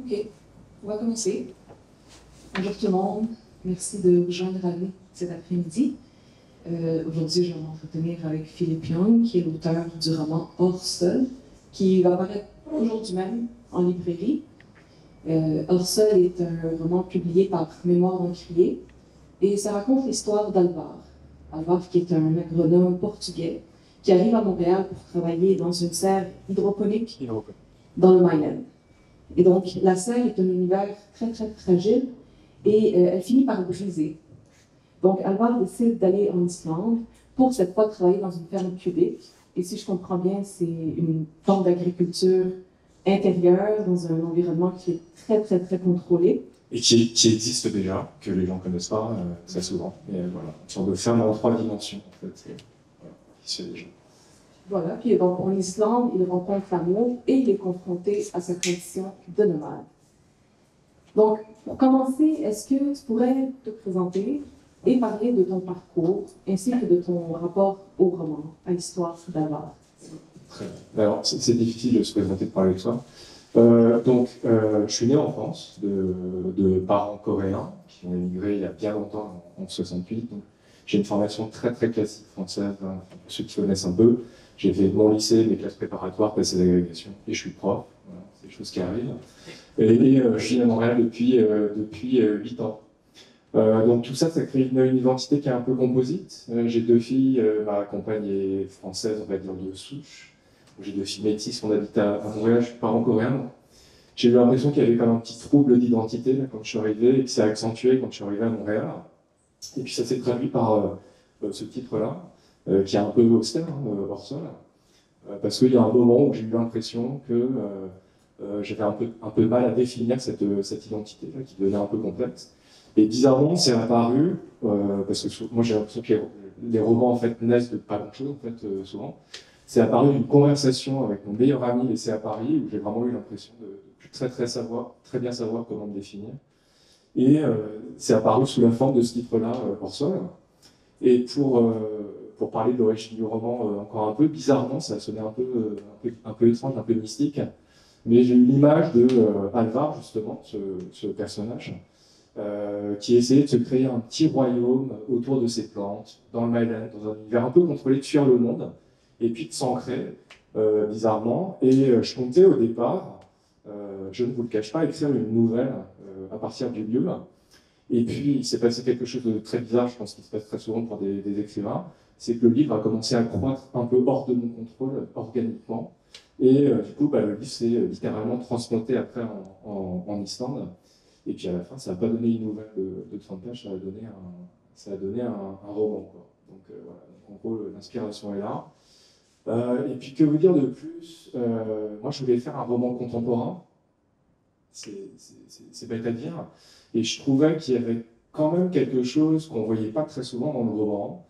Ok, on va commencer. Bonjour tout le monde, merci de rejoindre Annie cet après-midi. Aujourd'hui, je vais m'entretenir avec Philippe Young, qui est l'auteur du roman Hors sol, qui va apparaître aujourd'hui même en librairie. Hors sol est un roman publié par Mémoire d'Encrier et ça raconte l'histoire d'Alvar. Alvar, qui est un agronome portugais qui arrive à Montréal pour travailler dans une serre hydroponique dans le Myland. Et donc, la serre est un univers très, très fragile et elle finit par briser. Donc, Alvar décide d'aller en Islande pour cette fois travailler dans une ferme cubique. Et si je comprends bien, c'est une forme d'agriculture intérieure dans un environnement qui est très, très, très contrôlé. Et qui existe déjà, que les gens ne connaissent pas, ça souvent. Mais voilà, une sorte de ferme en 3 dimensions, en fait, voilà, qui se fait déjà. Voilà, puis donc en Islande, il rencontre l'amour et il est confronté à sa condition de nomade. Donc, pour commencer, est-ce que tu pourrais te présenter et parler de ton parcours, ainsi que de ton rapport au roman, à l'histoire d'Alvar? Très bien. Alors, c'est difficile de se présenter de parler de soi. Je suis né en France, de parents coréens qui ont émigré il y a bien longtemps, en 68. J'ai une formation très très classique française, hein, pour ceux qui connaissent un peu. J'ai fait mon lycée, mes classes préparatoires, passé l'agrégation, et je suis prof. Voilà, c'est des choses qui arrivent. Et je suis à Montréal depuis 8 ans. Donc tout ça, ça crée une identité qui est un peu composite. J'ai 2 filles, ma compagne est française, on va dire de souche. J'ai 2 filles métisses, on habite à Montréal, je suis parent coréen. J'ai eu l'impression qu'il y avait quand même un petit trouble d'identité quand je suis arrivé, et que c'est accentué quand je suis arrivé à Montréal. Et puis ça s'est traduit par ce titre-là, qui est un peu austère, hors sol, parce qu'il y a un moment où j'ai eu l'impression que j'avais un peu mal à définir cette identité-là, qui devenait un peu complexe. Et bizarrement, c'est apparu, parce que moi j'ai l'impression que les romans en fait naissent de pas grand-chose, en fait, souvent. C'est apparu d'une conversation avec mon meilleur ami laissé à Paris, où j'ai vraiment eu l'impression de très bien savoir comment me définir. Et c'est apparu sous la forme de ce titre-là, Hors sol. Et pour parler de l'origine du roman encore un peu, bizarrement, ça sonnait un peu étrange, un peu mystique, mais j'ai eu l'image de Alvar, justement, ce personnage, qui essayait de se créer un petit royaume autour de ses plantes, dans le Myland, dans un univers un peu contrôlé, de fuir le monde, et puis de s'ancrer, bizarrement. Et je comptais au départ, je ne vous le cache pas, écrire une nouvelle à partir du lieu. Et puis, il s'est passé quelque chose de très bizarre, je pense qu'il se passe très souvent pour des écrivains, c'est que le livre a commencé à croître un peu hors de mon contrôle, organiquement. Et du coup, le livre s'est littéralement transplanté après en Islande. Et puis à la fin, ça n'a pas donné une nouvelle de 30 pages, ça a donné un roman, quoi. Donc voilà, donc, en gros, l'inspiration est là. Et puis que vous dire de plus, moi je voulais faire un roman contemporain, c'est bête à dire, et je trouvais qu'il y avait quand même quelque chose qu'on ne voyait pas très souvent dans le roman,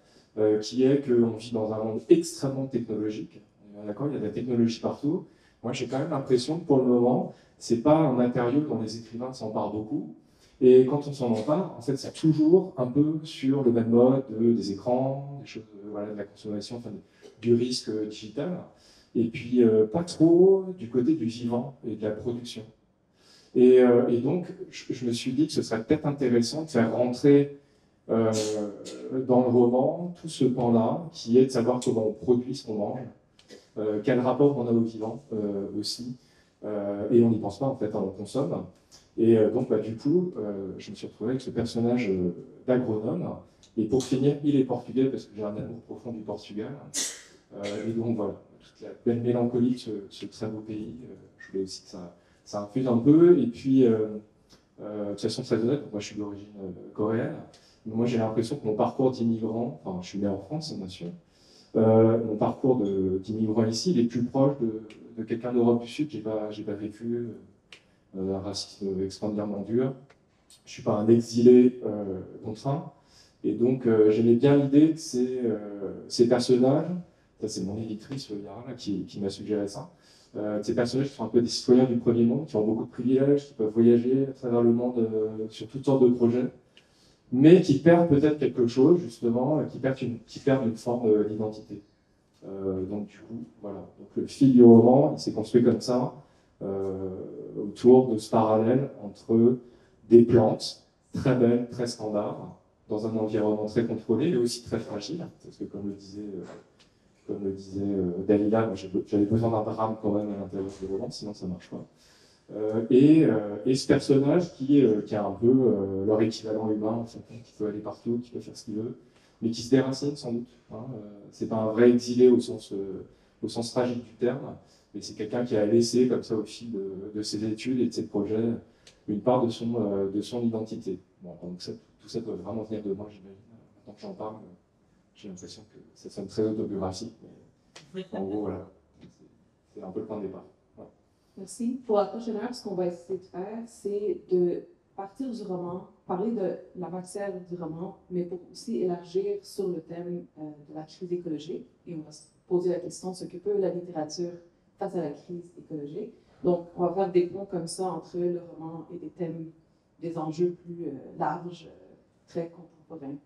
qui est qu'on vit dans un monde extrêmement technologique. D'accord, il y a de la technologie partout. Moi j'ai quand même l'impression que pour le moment, c'est pas un matériau dont les écrivains s'emparent beaucoup. Et quand on s'en empare, en fait, c'est toujours un peu sur le même mode des écrans, des choses, voilà, de la consommation, enfin, du risque digital. Et puis, pas trop du côté du vivant et de la production. Et donc, je me suis dit que ce serait peut-être intéressant de faire rentrer dans le roman tout ce pan-là, qui est de savoir comment on produit ce qu'on mange, quel rapport on a au vivant aussi. Et on n'y pense pas en fait, on consomme. Et donc du coup, je me suis retrouvé avec ce personnage d'agronome. Et pour finir, il est portugais parce que j'ai un amour profond du Portugal. Et donc voilà, toute la belle mélancolie de ce très beau pays. Je voulais aussi que ça infuse un peu. Et puis, de façon très honnête, moi je suis d'origine coréenne. Mais moi j'ai l'impression que mon parcours d'immigrant, enfin je suis né en France bien sûr, mon parcours d'immigrant ici, il est plus proche de quelqu'un d'Europe du Sud. J'ai pas vécu un racisme extraordinairement dur. Je suis pas un exilé contraint. Et donc j'aimais bien l'idée que ces personnages, ça c'est mon éditrice Yara là, qui m'a suggéré ça, ces personnages qui sont un peu des citoyens du premier monde, qui ont beaucoup de privilèges, qui peuvent voyager à travers le monde sur toutes sortes de projets, mais qui perdent peut-être quelque chose, justement, qui perdent une forme d'identité. Donc du coup, voilà. Donc le fil du roman, il s'est construit comme ça. autour de ce parallèle entre des plantes très belles, très standards, dans un environnement très contrôlé, mais aussi très fragile, parce que comme le disait Dalila, j'avais besoin d'un drame quand même à l'intérieur du roman, sinon ça ne marche pas. Et ce personnage qui a un peu leur équivalent humain, en fait, qui peut aller partout, qui peut faire ce qu'il veut, mais qui se déracine sans doute. Hein. C'est pas un vrai exilé au sens tragique du terme, mais c'est quelqu'un qui a laissé, comme ça, au fil de ses études et de ses projets, une part de son identité. Bon, donc tout ça doit vraiment venir de moi, j'imagine. Maintenant que j'en parle, j'ai l'impression que ça sonne très autobiographique, mais en gros, voilà, c'est un peu le point de départ. Ouais. Merci. Pour la prochaine heure, ce qu'on va essayer de faire, c'est de partir du roman, parler de la matière du roman, mais pour aussi élargir sur le thème de la crise écologique. Et on va se poser la question, ce que peut la littérature face à la crise écologique. Donc, on va faire des ponts comme ça entre le roman et des thèmes, des enjeux plus larges, très contemporains.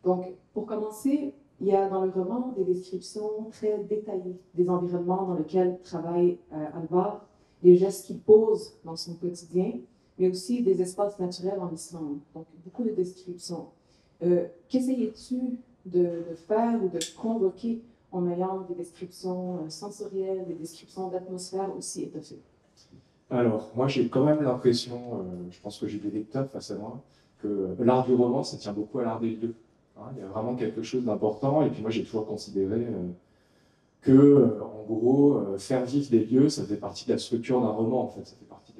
Donc, pour commencer, il y a dans le roman des descriptions très détaillées des environnements dans lesquels travaille Alvar, les gestes qu'il pose dans son quotidien, mais aussi des espaces naturels en Islande. Donc, beaucoup de descriptions. Qu'essayais-tu de faire ou de convoquer en ayant des descriptions sensorielles, des descriptions d'atmosphère aussi étoffées? Alors, moi j'ai quand même l'impression, je pense que j'ai des lecteurs face à moi, que l'art du roman, ça tient beaucoup à l'art des lieux. Hein, il y a vraiment quelque chose d'important, et puis moi j'ai toujours considéré que, en gros, faire vivre des lieux, ça fait partie de la structure d'un roman, en fait, ça fait partie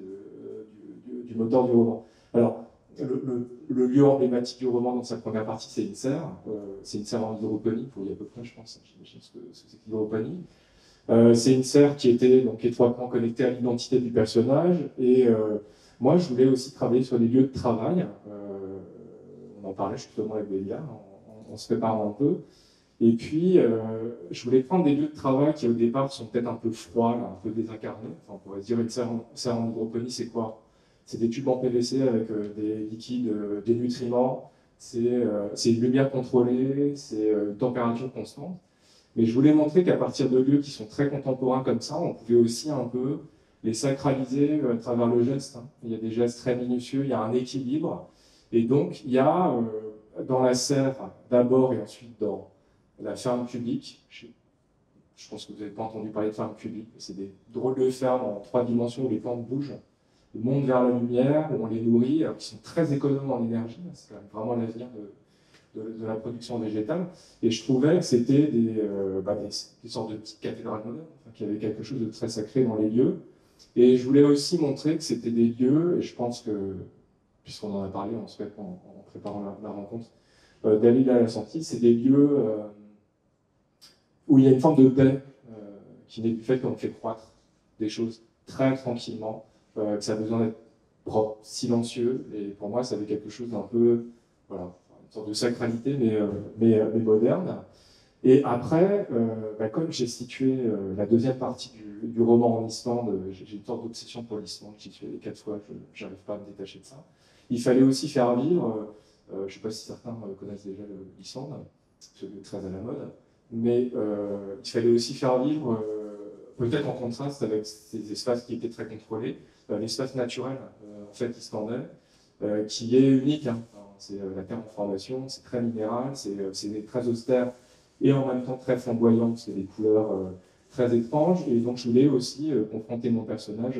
du moteur du roman. Alors, le lieu emblématique du roman dans sa première partie, c'est une serre. C'est une serre en hydroponie, pour y à peu près, je pense, j'imagine ce que c'est que l'hydroponie. C'est une serre qui était donc étroitement connectée à l'identité du personnage, et moi je voulais aussi travailler sur les lieux de travail. On en parlait justement avec Bélia, en se préparant un peu. Et puis, je voulais prendre des lieux de travail qui, au départ, sont peut-être un peu froids, là, un peu désincarnés. Enfin, on pourrait se dire une serre en hydroponie, c'est quoi? C'est des tubes en PVC avec des liquides, des nutriments, c'est une lumière contrôlée, c'est une température constante. Mais je voulais montrer qu'à partir de lieux qui sont très contemporains comme ça, on pouvait aussi un peu les sacraliser à travers le geste. Hein. Il y a des gestes très minutieux, il y a un équilibre. Et donc, il y a dans la serre, d'abord et ensuite dans la ferme cubique. Je pense que vous n'avez pas entendu parler de ferme cubique. C'est des drôles de fermes en 3 dimensions où les plantes bougent, montent vers la lumière, où on les nourrit, qui sont très économes en énergie. C'est vraiment l'avenir de la production végétale. Et je trouvais que c'était des sortes de petites cathédrales modernes, enfin, qu'il y avait quelque chose de très sacré dans les lieux. Et je voulais aussi montrer que c'était des lieux, et je pense que, puisqu'on en a parlé en préparant la rencontre, Dalila l'a senti, c'est des lieux où il y a une forme de paix qui naît du fait qu'on fait croître des choses très tranquillement, que ça a besoin d'être propre, silencieux, et pour moi ça avait quelque chose d'un peu, voilà, une sorte de sacralité, mais moderne. Et après, comme j'ai situé la deuxième partie du roman en Islande, j'ai une sorte d'obsession pour l'Islande, j'y suis allé 4 fois, je n'arrive pas à me détacher de ça. Il fallait aussi faire vivre, je ne sais pas si certains connaissent déjà l'Islande, c'est très à la mode, mais il fallait aussi faire vivre, peut-être en contraste avec ces espaces qui étaient très contrôlés, l'espace naturel, en fait, islandais, qui est unique. Hein. C'est la terre en formation, c'est très minéral, c'est très austère et en même temps très flamboyant, c'est des couleurs très étranges. Et donc je voulais aussi confronter mon personnage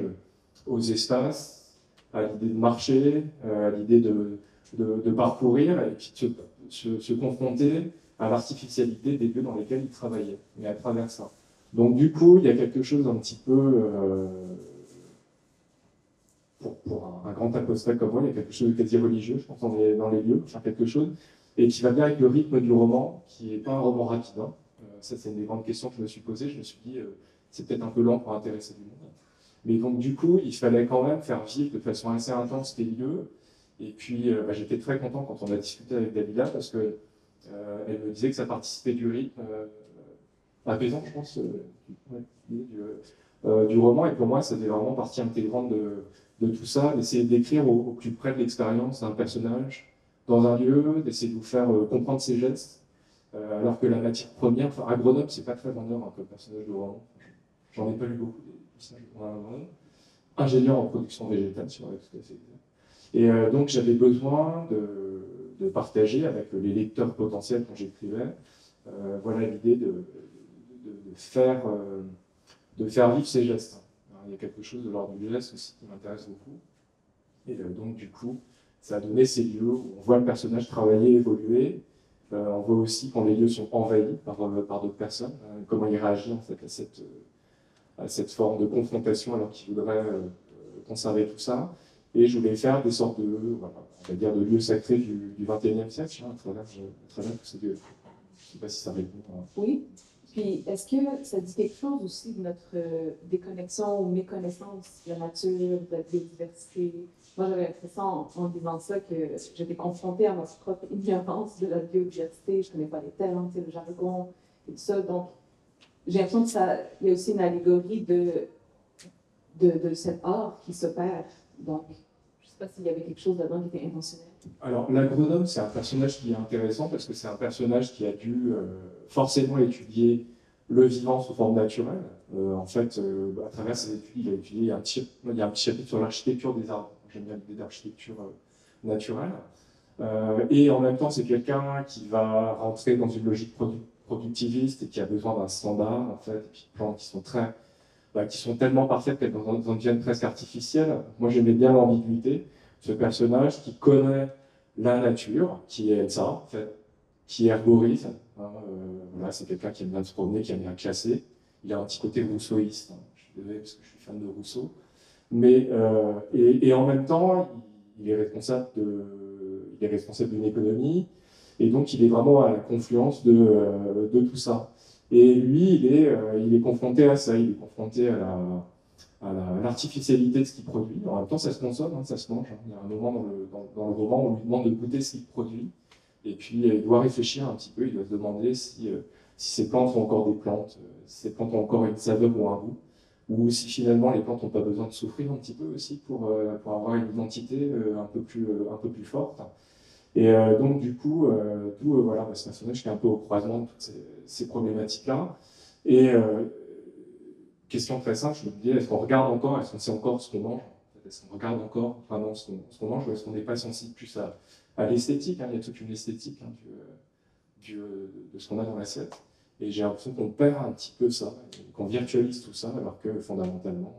aux espaces, à l'idée de marcher, à l'idée de parcourir, et puis de se confronter à l'artificialité des lieux dans lesquels il travaillait, mais à travers ça. Donc du coup, il y a quelque chose d'un petit peu, pour un grand apostat comme moi, il y a quelque chose de quasi religieux, je pense, dans les lieux, faire quelque chose, et qui va bien avec le rythme du roman, qui n'est pas un roman rapide. Hein. Ça, c'est une des grandes questions que je me suis posées. Je me suis dit, c'est peut-être un peu lent pour intéresser du monde. Mais donc, du coup, il fallait quand même faire vivre de façon assez intense les lieux. Et puis, j'étais très content quand on a discuté avec Dalila, parce que elle me disait que ça participait du rythme apaisant, je pense, du roman. Et pour moi, ça fait vraiment partie intégrante de tout ça, d'essayer d'écrire au plus près de l'expérience d'un personnage dans un lieu, d'essayer de vous faire comprendre ses gestes, alors que la matière première, à Grenoble, c'est pas très vendeur, hein, comme personnage de roman. J'en ai pas lu beaucoup des personnages de roman. ingénieur en production végétale, si on va tout à fait dire. Et donc j'avais besoin de partager avec les lecteurs potentiels quand j'écrivais, voilà l'idée de faire vivre ces gestes. Alors, il y a quelque chose de l'ordre du geste aussi qui m'intéresse beaucoup. Et donc du coup, ça a donné ces lieux où on voit le personnage travailler, évoluer. On voit aussi quand les lieux sont envahis par d'autres personnes, comment il réagit en fait à cette forme de confrontation alors qu'il voudrait conserver tout ça. Et je voulais faire des sortes de, voilà, on va dire, de lieux sacrés du XXIe siècle, à travers tous ces lieux. Je ne sais pas si ça répond. Oui. Puis, est-ce que ça dit quelque chose aussi de notre déconnexion ou méconnaissance de la nature, de la biodiversité? Moi, j'avais l'impression, en disant ça, que j'étais confrontée à ma propre ignorance de la biodiversité. Je ne connais pas les termes, le jargon et tout ça. Donc, j'ai l'impression qu'il y a aussi une allégorie de cet art qui se perd. Donc, je ne sais pas s'il y avait quelque chose là-dedans qui était intentionnel. Alors, l'agronome, c'est un personnage qui est intéressant parce que c'est un personnage qui a dû forcément étudier le vivant sous forme naturelle. En fait, à travers ses études, il a étudié, il y a un petit chapitre sur l'architecture des arbres. J'aime bien l'idée d'architecture naturelle. Et en même temps, c'est quelqu'un qui va rentrer dans une logique productiviste et qui a besoin d'un standard, en fait, et puis de plantes qui sont tellement parfaites qu'elles deviennent presque artificielles. Moi, j'aimais bien l'ambiguïté. Ce personnage qui connaît la nature, qui est ça, en fait, qui herborise. Voilà, c'est quelqu'un qui aime bien se promener, qui aime bien classer. Il a un petit côté rousseauiste. Je suis désolé parce que je suis fan de Rousseau. Mais, et en même temps, il est responsable d'une économie. Et donc, il est vraiment à la confluence de tout ça. Et lui, il est confronté à ça. Il est confronté à l'artificialité de ce qu'il produit. En même temps, ça se consomme, hein, ça se mange. Hein. Il y a un moment dans le roman où on lui demande de goûter ce qu'il produit. Et puis, il doit réfléchir un petit peu. Il doit se demander si ces plantes sont encore des plantes, si ces plantes ont encore une saveur ou un goût, ou si finalement les plantes n'ont pas besoin de souffrir un petit peu aussi pour avoir une identité un peu plus forte. Et donc, du coup, voilà, ce personnage qui est un peu au croisement de toutes ces problématiques-là. Et question très simple, je me disais, est-ce qu'on regarde encore, est-ce qu'on sait encore ce qu'on mange? Est-ce qu'on regarde encore vraiment ce qu'on mange, ou est-ce qu'on n'est pas sensible plus à l'esthétique, hein? Il y a toute une esthétique, hein, de ce qu'on a dans l'assiette. Et j'ai l'impression qu'on perd un petit peu ça, qu'on virtualise tout ça, alors que fondamentalement,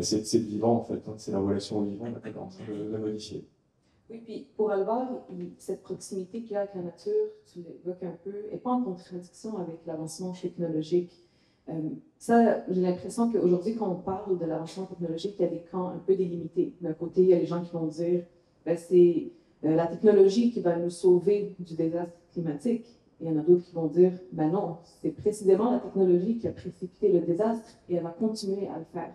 c'est le vivant en fait, hein, c'est la relation au vivant qu'on est en train de modifier. Oui, puis pour Alvar, cette proximité qu'il y a avec la nature, tu l'évoques un peu, n'est pas en contradiction avec l'avancement technologique. Ça, j'ai l'impression qu'aujourd'hui, quand on parle de l'avancement technologique, il y a des camps un peu délimités. D'un côté, il y a les gens qui vont dire c'est la technologie qui va nous sauver du désastre climatique. Et il y en a d'autres qui vont dire non, c'est précisément la technologie qui a précipité le désastre et elle va continuer à le faire.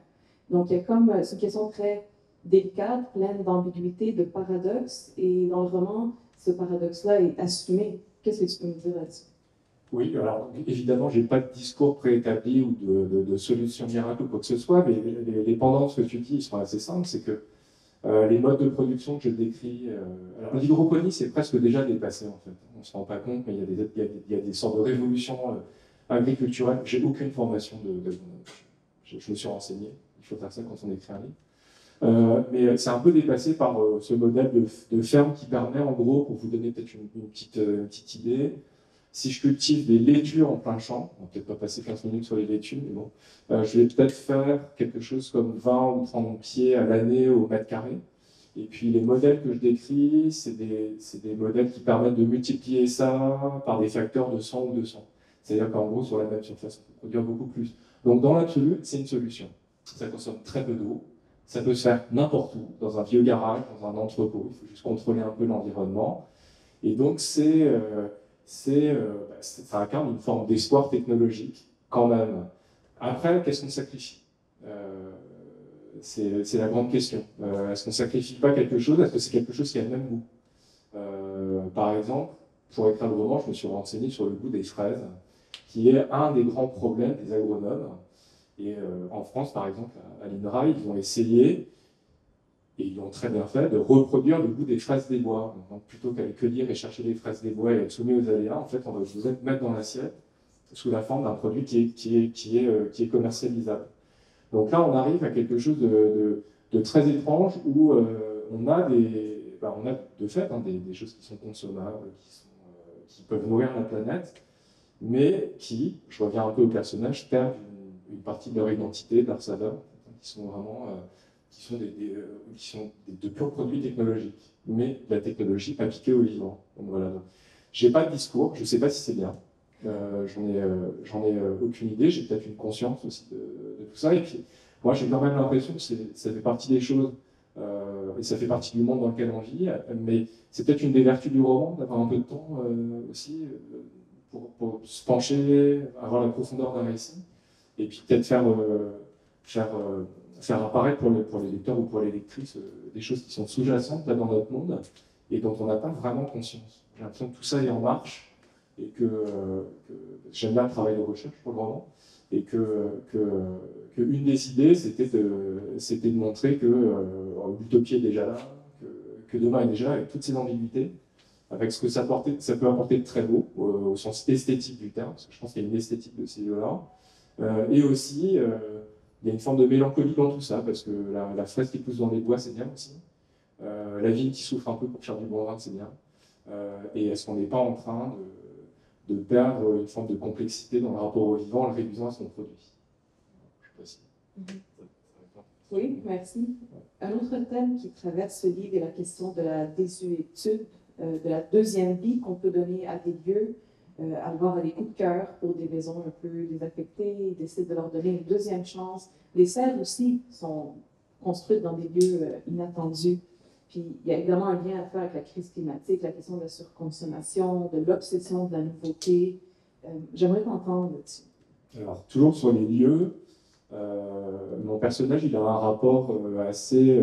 Donc, il y a comme c'est une question très délicate, pleine d'ambiguïté, de paradoxes. Et dans le roman, ce paradoxe-là est assumé. Qu'est-ce que tu peux me dire là-dessus? Oui, alors évidemment, je n'ai pas de discours préétabli ou de solution miracle ou quoi que ce soit, mais les pendances que tu dis sont assez simples. C'est que les modes de production que je décris. Alors l'hydroponie, c'est presque déjà dépassé en fait. On ne se rend pas compte, mais il y a des sortes de révolutions agriculturelles. J'ai aucune formation je me suis renseigné. Il faut faire ça quand on écrit un livre. Mais c'est un peu dépassé par ce modèle de ferme qui permet, en gros, pour vous donner peut-être une petite idée, si je cultive des laitues en plein champ, on va peut-être pas passer 15 minutes sur les laitues, mais bon, je vais peut-être faire quelque chose comme 20 ou 30 pieds à l'année au mètre carré. Et puis les modèles que je décris, c'est des modèles qui permettent de multiplier ça par des facteurs de 100 ou 200. C'est-à-dire qu'en gros, sur la même surface, on peut produire beaucoup plus. Donc dans l'absolu, c'est une solution. Ça consomme très peu d'eau. Ça peut se faire n'importe où, dans un vieux garage, dans un entrepôt. Il faut juste contrôler un peu l'environnement. Et donc ça incarne une forme d'espoir technologique, quand même. Après, qu'est-ce qu'on sacrifie? C'est la grande question. Est-ce qu'on ne sacrifie pas quelque chose? Est-ce que c'est quelque chose qui a le même goût? Par exemple, pour écrire le roman, je me suis renseigné sur le goût des fraises, qui est un des grands problèmes des agronomes. Et en France, par exemple, à l'INRA, ils ont essayé, et ils l'ont très bien fait, de reproduire le goût des fraises des bois. Donc, plutôt qu'à les cueillir et chercher les fraises des bois et être soumis aux aléas, en fait, on va vous mettre dans l'assiette sous la forme d'un produit qui est commercialisable. Donc là, on arrive à quelque chose de très étrange où on a de fait des choses qui sont consommables, qui peuvent nourrir la planète, mais qui, je reviens un peu au personnage, perdent une partie de leur identité, de leur saveur, qui sont vraiment qui sont de purs produits technologiques, mais de la technologie appliquée au vivant. Donc voilà. J'ai pas de discours, je ne sais pas si c'est bien. J'en ai aucune idée. J'ai peut-être une conscience aussi de tout ça. Et puis, moi, j'ai quand même l'impression que ça fait partie des choses et ça fait partie du monde dans lequel on vit. Mais c'est peut-être une des vertus du roman d'avoir un peu de temps aussi pour se pencher, avoir la profondeur d'un récit, et puis peut-être faire apparaître pour les lecteurs ou pour les lectrices des choses qui sont sous-jacentes là dans notre monde et dont on n'a pas vraiment conscience. J'ai l'impression que tout ça est en marche et que j'aime bien le travail de recherche pour le roman et que une des idées c'était de montrer que l'utopie est déjà là, que demain est déjà là avec toutes ces ambiguïtés, avec ce que ça peut apporter de très beau au sens esthétique du terme, parce que je pense qu'il y a une esthétique de ces lieux-là, et aussi il y a une forme de mélancolie dans tout ça, parce que la fraise qui pousse dans les bois, c'est bien aussi. La vigne qui souffre un peu pour faire du bon vin, c'est bien. Et est-ce qu'on n'est pas en train de perdre une forme de complexité dans le rapport au vivant en le réduisant à son produit? Je sais pas si... Oui, merci. Un autre thème qui traverse ce livre est la question de la désuétude, de la deuxième vie qu'on peut donner à des lieux, avoir des coups de cœur pour des maisons un peu désaffectées, il décide de leur donner une deuxième chance. Les serres aussi sont construites dans des lieux inattendus. Puis il y a évidemment un lien à faire avec la crise climatique, la question de la surconsommation, de l'obsession de la nouveauté. J'aimerais t'entendre là-dessus. Alors, toujours sur les lieux, mon personnage il a un rapport assez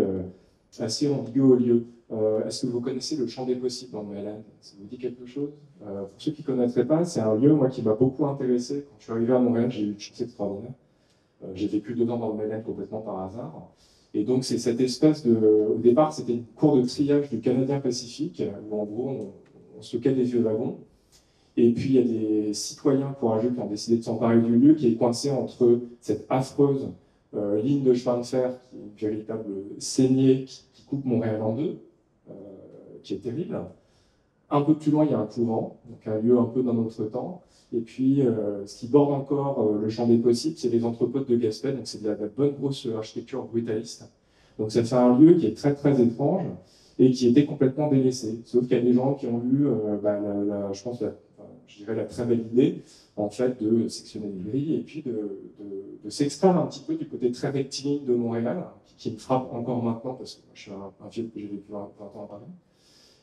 ambigu aux lieux. Est-ce que vous connaissez le Champ des Possibles dans Montréal? Ça vous dit quelque chose? Pour ceux qui ne connaîtraient pas, c'est un lieu moi, qui m'a beaucoup intéressé. Quand je suis arrivé à Montréal, j'ai eu une chance extraordinaire. J'ai vécu 2 ans dans le Montréal complètement par hasard. Et donc, c'est cette espèce de... Au départ, c'était une cour de triage du Canadien Pacifique, où en gros, on stockait des vieux wagons. Et puis, il y a des citoyens courageux qui ont décidé de s'emparer du lieu, qui est coincé entre cette affreuse ligne de chemin de fer, qui est une véritable saignée qui coupe Montréal en deux, qui est terrible. Un peu plus loin, il y a un couvent, donc un lieu un peu d'un autre temps. Et puis, ce qui borde encore le Champ des Possibles, c'est les entrepôts de Gaspé, donc c'est de la bonne grosse architecture brutaliste. Donc ça fait un lieu qui est très très étrange et qui était complètement délaissé. Sauf qu'il y a des gens qui ont eu, je pense, je dirais la très belle idée, en fait, de sectionner les grilles et puis de s'extraire un petit peu du côté très rectiligne de Montréal, qui me frappe encore maintenant, parce que moi, je suis un vieux que j'ai vécu 20 ans à Paris.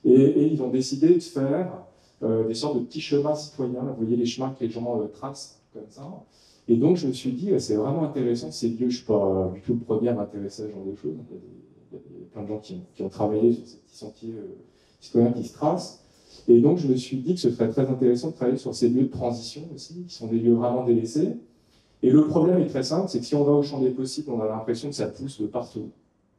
Et ils ont décidé de faire des sortes de petits chemins citoyens. Vous voyez les chemins que les gens tracent comme ça. Et donc je me suis dit, c'est vraiment intéressant ces lieux. Je ne suis pas du tout le premier à m'intéresser à ce genre de choses. Il y a plein de gens qui ont travaillé sur ces petits sentiers citoyens qui se tracent. Et donc je me suis dit que ce serait très intéressant de travailler sur ces lieux de transition aussi, qui sont des lieux vraiment délaissés. Et le problème est très simple, c'est que si on va au Champ des Possibles, on a l'impression que ça pousse de partout.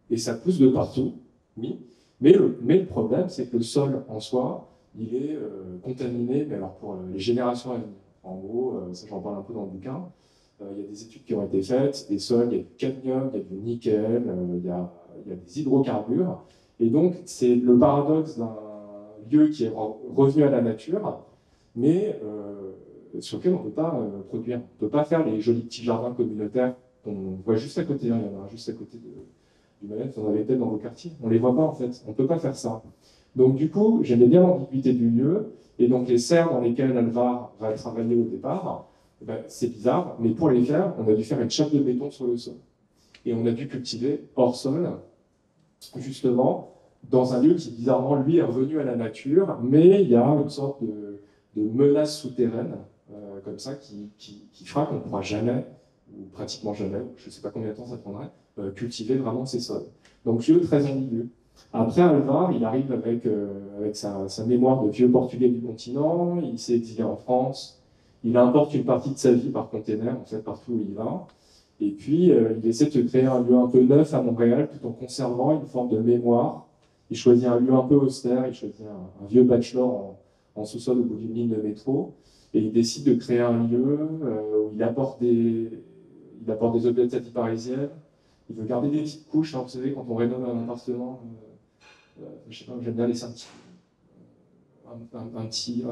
Et ça pousse de partout, oui. Mais le problème, c'est que le sol en soi, il est contaminé, mais alors pour les générations à venir. En gros, ça j'en parle un peu dans le bouquin, il y a des études qui ont été faites, des sols, il y a du cadmium, il y a du nickel, il y a des hydrocarbures. Et donc, c'est le paradoxe d'un lieu qui est revenu à la nature, mais sur lequel on ne peut pas produire. On ne peut pas faire les jolis petits jardins communautaires qu'on voit juste à côté. Il y en a un juste à côté du Malais, vous en avez peut-être dans vos quartiers. On ne les voit pas en fait, on ne peut pas faire ça. Donc du coup, j'aimais bien l'ambiguïté du lieu, et donc les serres dans lesquelles Alvar va travailler au départ, c'est bizarre, mais pour les faire, on a dû faire une chape de béton sur le sol. Et on a dû cultiver hors sol, justement, dans un lieu qui bizarrement, lui, est revenu à la nature, mais il y a une sorte de menace souterraine, comme ça, qui fera qu'on ne pourra jamais, ou pratiquement jamais, je ne sais pas combien de temps ça prendrait, cultiver vraiment ces sols. Donc lieu très ambigu. Après, Alvar, il arrive avec sa mémoire de vieux portugais du continent, il s'est exilé en France, il importe une partie de sa vie par container, en fait, partout où il va, et puis il essaie de créer un lieu un peu neuf à Montréal, tout en conservant une forme de mémoire. Il choisit un lieu un peu austère, il choisit un vieux bachelor en sous-sol au bout d'une ligne de métro, et il décide de créer un lieu où il apporte il apporte des objets de sa vie parisienne. Il veut garder des petites couches, hein, vous savez, quand on rénove un appartement, je sais pas, j'aime bien laisser un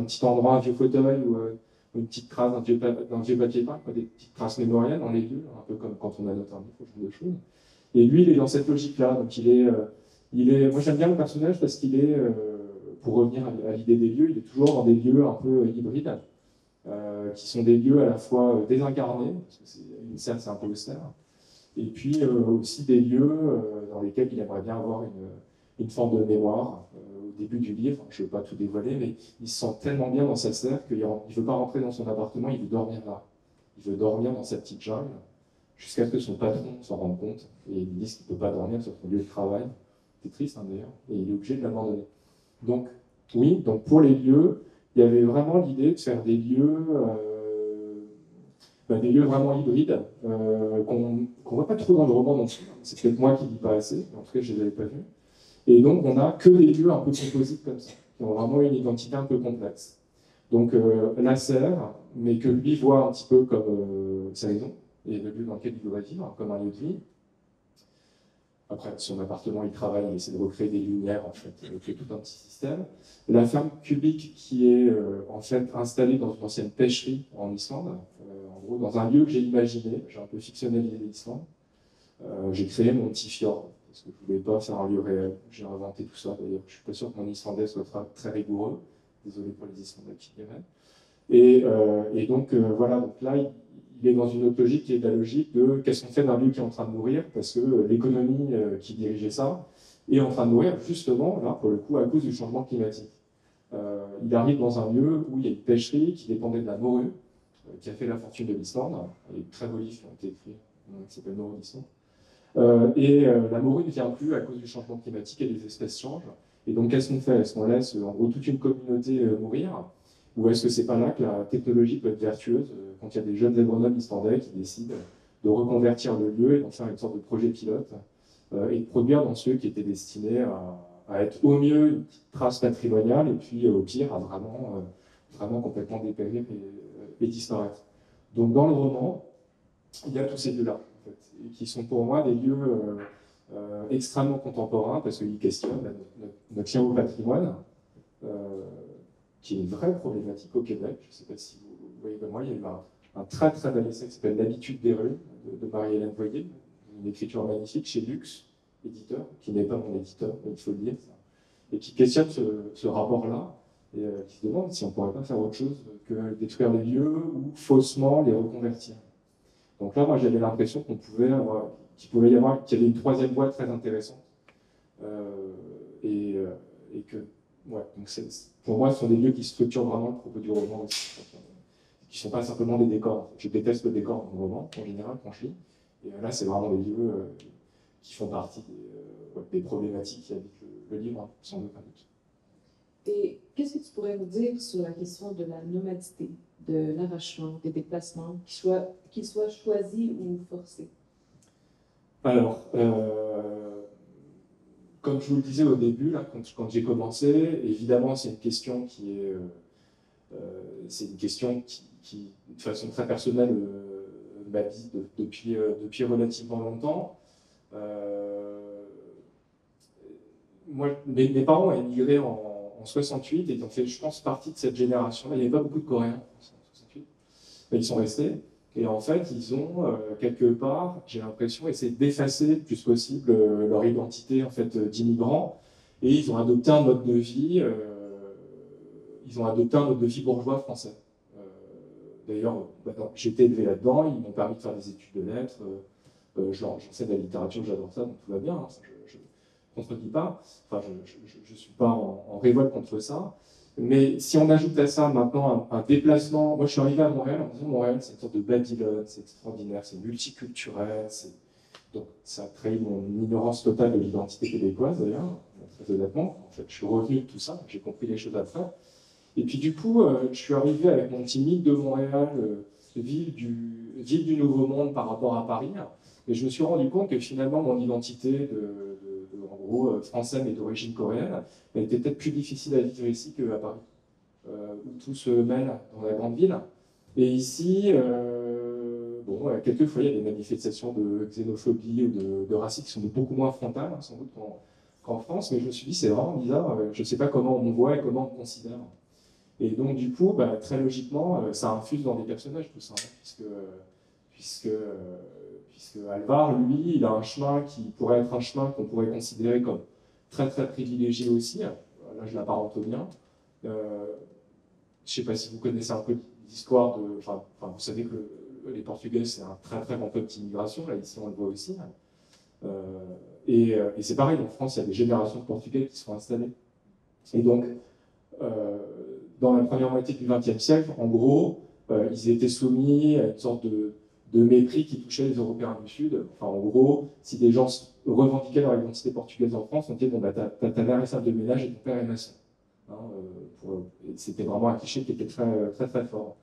petit endroit, un vieux fauteuil ou une petite trace d'un vieux papier peint, quoi, des petites traces mémorielles dans les lieux, un peu comme quand on annote un livre, ce genre de choses. Et lui, il est dans cette logique-là. Donc moi j'aime bien le personnage parce qu'il est, pour revenir à l'idée des lieux, il est toujours dans des lieux un peu hybrides, qui sont des lieux à la fois désincarnés, parce que une scène c'est un peu austère, et puis aussi des lieux dans lesquels il aimerait bien avoir une forme de mémoire. Au début du livre, je ne veux pas tout dévoiler, mais il se sent tellement bien dans cette serre qu'il ne veut pas rentrer dans son appartement, il veut dormir là. Il veut dormir dans cette petite jungle, jusqu'à ce que son patron s'en rende compte, et il lui dise qu'il ne peut pas dormir sur son lieu de travail. C'est triste, hein, d'ailleurs, et il est obligé de l'abandonner. Donc, oui, donc pour les lieux, il y avait vraiment l'idée de faire des lieux vraiment hybrides, qu'on ne voit pas trop dans le roman non plus. C'est peut-être moi qui ne lis pas assez, en tout cas je ne les avais pas vus. Et donc on n'a que des lieux un peu composites comme ça, qui ont vraiment une identité un peu complexe. Donc la serre, mais que lui voit un petit peu comme sa maison, et le lieu dans lequel il doit vivre, comme un lieu de vie. Après, son appartement, il travaille, il essaie de recréer des lumières, en fait, il fait tout un petit système. La ferme cubique qui est en fait installée dans une ancienne pêcherie en Islande, en gros, dans un lieu que j'ai imaginé, j'ai un peu fictionné l'idée d'Islande. J'ai créé mon petit fjord, parce que je ne voulais pas faire un lieu réel. J'ai inventé tout ça, d'ailleurs. Je ne suis pas sûr que mon islandais soit très rigoureux. Désolé pour les Islandais qui diraient. Et donc, voilà, donc là, il est dans une autre logique qui est la logique de qu'est-ce qu'on fait d'un lieu qui est en train de mourir, parce que l'économie qui dirigeait ça est en train de mourir, justement, là, pour le coup, à cause du changement climatique. Il arrive dans un lieu où il y a une pêcherie qui dépendait de la morue, qui a fait la fortune de l'Islande. Il y a de très beaux livres qui ont été écrits, qui s'appellent Morue d'Islande. La morue ne vient plus à cause du changement climatique et les espèces changent. Et donc, qu'est-ce qu'on fait? Est-ce qu'on laisse en gros toute une communauté mourir? Ou est-ce que c'est pas là que la technologie peut être vertueuse quand il y a des jeunes agronomes islandais qui décident de reconvertir le lieu et d'en faire une sorte de projet pilote et de produire dans ceux qui étaient destinés à être au mieux une petite trace patrimoniale et puis au pire à vraiment complètement dépérir et disparaître. Donc dans le roman, il y a tous ces lieux-là, en fait, qui sont pour moi des lieux extrêmement contemporains parce qu'ils questionnent notre lien au patrimoine. Qui est une vraie problématique au Québec. Je ne sais pas si vous voyez comme moi, il y a eu un très très bel essai qui s'appelle L'habitude des rues de Marie-Hélène Voyer, une écriture magnifique chez Lux, éditeur, qui n'est pas mon éditeur, il faut le dire, et qui questionne ce rapport-là, et qui se demande si on ne pourrait pas faire autre chose que détruire les lieux ou faussement les reconvertir. Donc là, moi j'avais l'impression qu'il y avait une troisième voie très intéressante, et que ouais, donc pour moi, ce sont des lieux qui structurent vraiment le propos du roman aussi, qui ne sont pas simplement des décors. Je déteste le décor dans le roman, en général, quand je lis. Et là, c'est vraiment des lieux qui font partie des problématiques qui habitent le livre, hein, sans aucun doute. Et qu'est-ce que tu pourrais nous dire sur la question de la nomadité, de l'arrachement, des déplacements, qu'ils soient choisis ou forcés? Alors, comme je vous le disais au début, là, quand j'ai commencé, évidemment, c'est une question qui, de façon très personnelle, m'habite depuis relativement longtemps. Moi, mes parents ont émigré en 68 et ont fait, je pense, partie de cette génération. Il n'y avait pas beaucoup de Coréens en 68, mais ils sont restés. Et en fait, ils ont, quelque part, j'ai l'impression, essayé d'effacer le plus possible leur identité en fait, d'immigrants. Et ils ont adopté un mode de vie, bourgeois français. D'ailleurs, j'ai été élevé là-dedans, ils m'ont permis de faire des études de lettres. J'enseigne la littérature, j'adore ça, donc tout va bien. Hein, ça, je ne contredis pas. Enfin, je ne suis pas en révolte contre ça. Mais si on ajoute à ça maintenant un déplacement, moi je suis arrivé à Montréal en disant Montréal c'est une sorte de Babylone, c'est extraordinaire, c'est multiculturel, donc ça trahit mon ignorance totale de l'identité québécoise d'ailleurs, très honnêtement. En fait, je suis revenu de tout ça, j'ai compris les choses après. Et puis du coup, je suis arrivé avec mon petit mythe de Montréal, ville du Nouveau Monde par rapport à Paris, et je me suis rendu compte que finalement mon identité en gros, français mais d'origine coréenne, elle était peut-être plus difficile à vivre ici qu'à Paris, où tout se mêle dans la grande ville. Et ici, bon, quelquefois, il y a des manifestations de xénophobie ou de racisme qui sont beaucoup moins frontales, hein, sans doute, qu'en France, mais je me suis dit, c'est vraiment bizarre, je ne sais pas comment on me voit et comment on me considère. Et donc, du coup, très logiquement, ça infuse dans des personnages, tout ça, hein, puisque Alvar, lui, il a un chemin qui pourrait être un chemin qu'on pourrait considérer comme très, très privilégié aussi. Là, je l'apparente au mien. Je ne sais pas si vous connaissez un peu l'histoire de... Enfin, vous savez que les Portugais, c'est un très, très grand peuple d'immigration. Là, ici, on le voit aussi. Et c'est pareil, en France, il y a des générations de Portugais qui sont installés. Et donc, dans la première moitié du XXe siècle, en gros, ils étaient soumis à une sorte de mépris qui touchait les Européens du Sud. Enfin, en gros, si des gens revendiquaient leur identité portugaise en France, on disait, bon, ta mère est femme de ménage et ton père est maçon. Hein, c'était vraiment un cliché qui était très, très, très fort.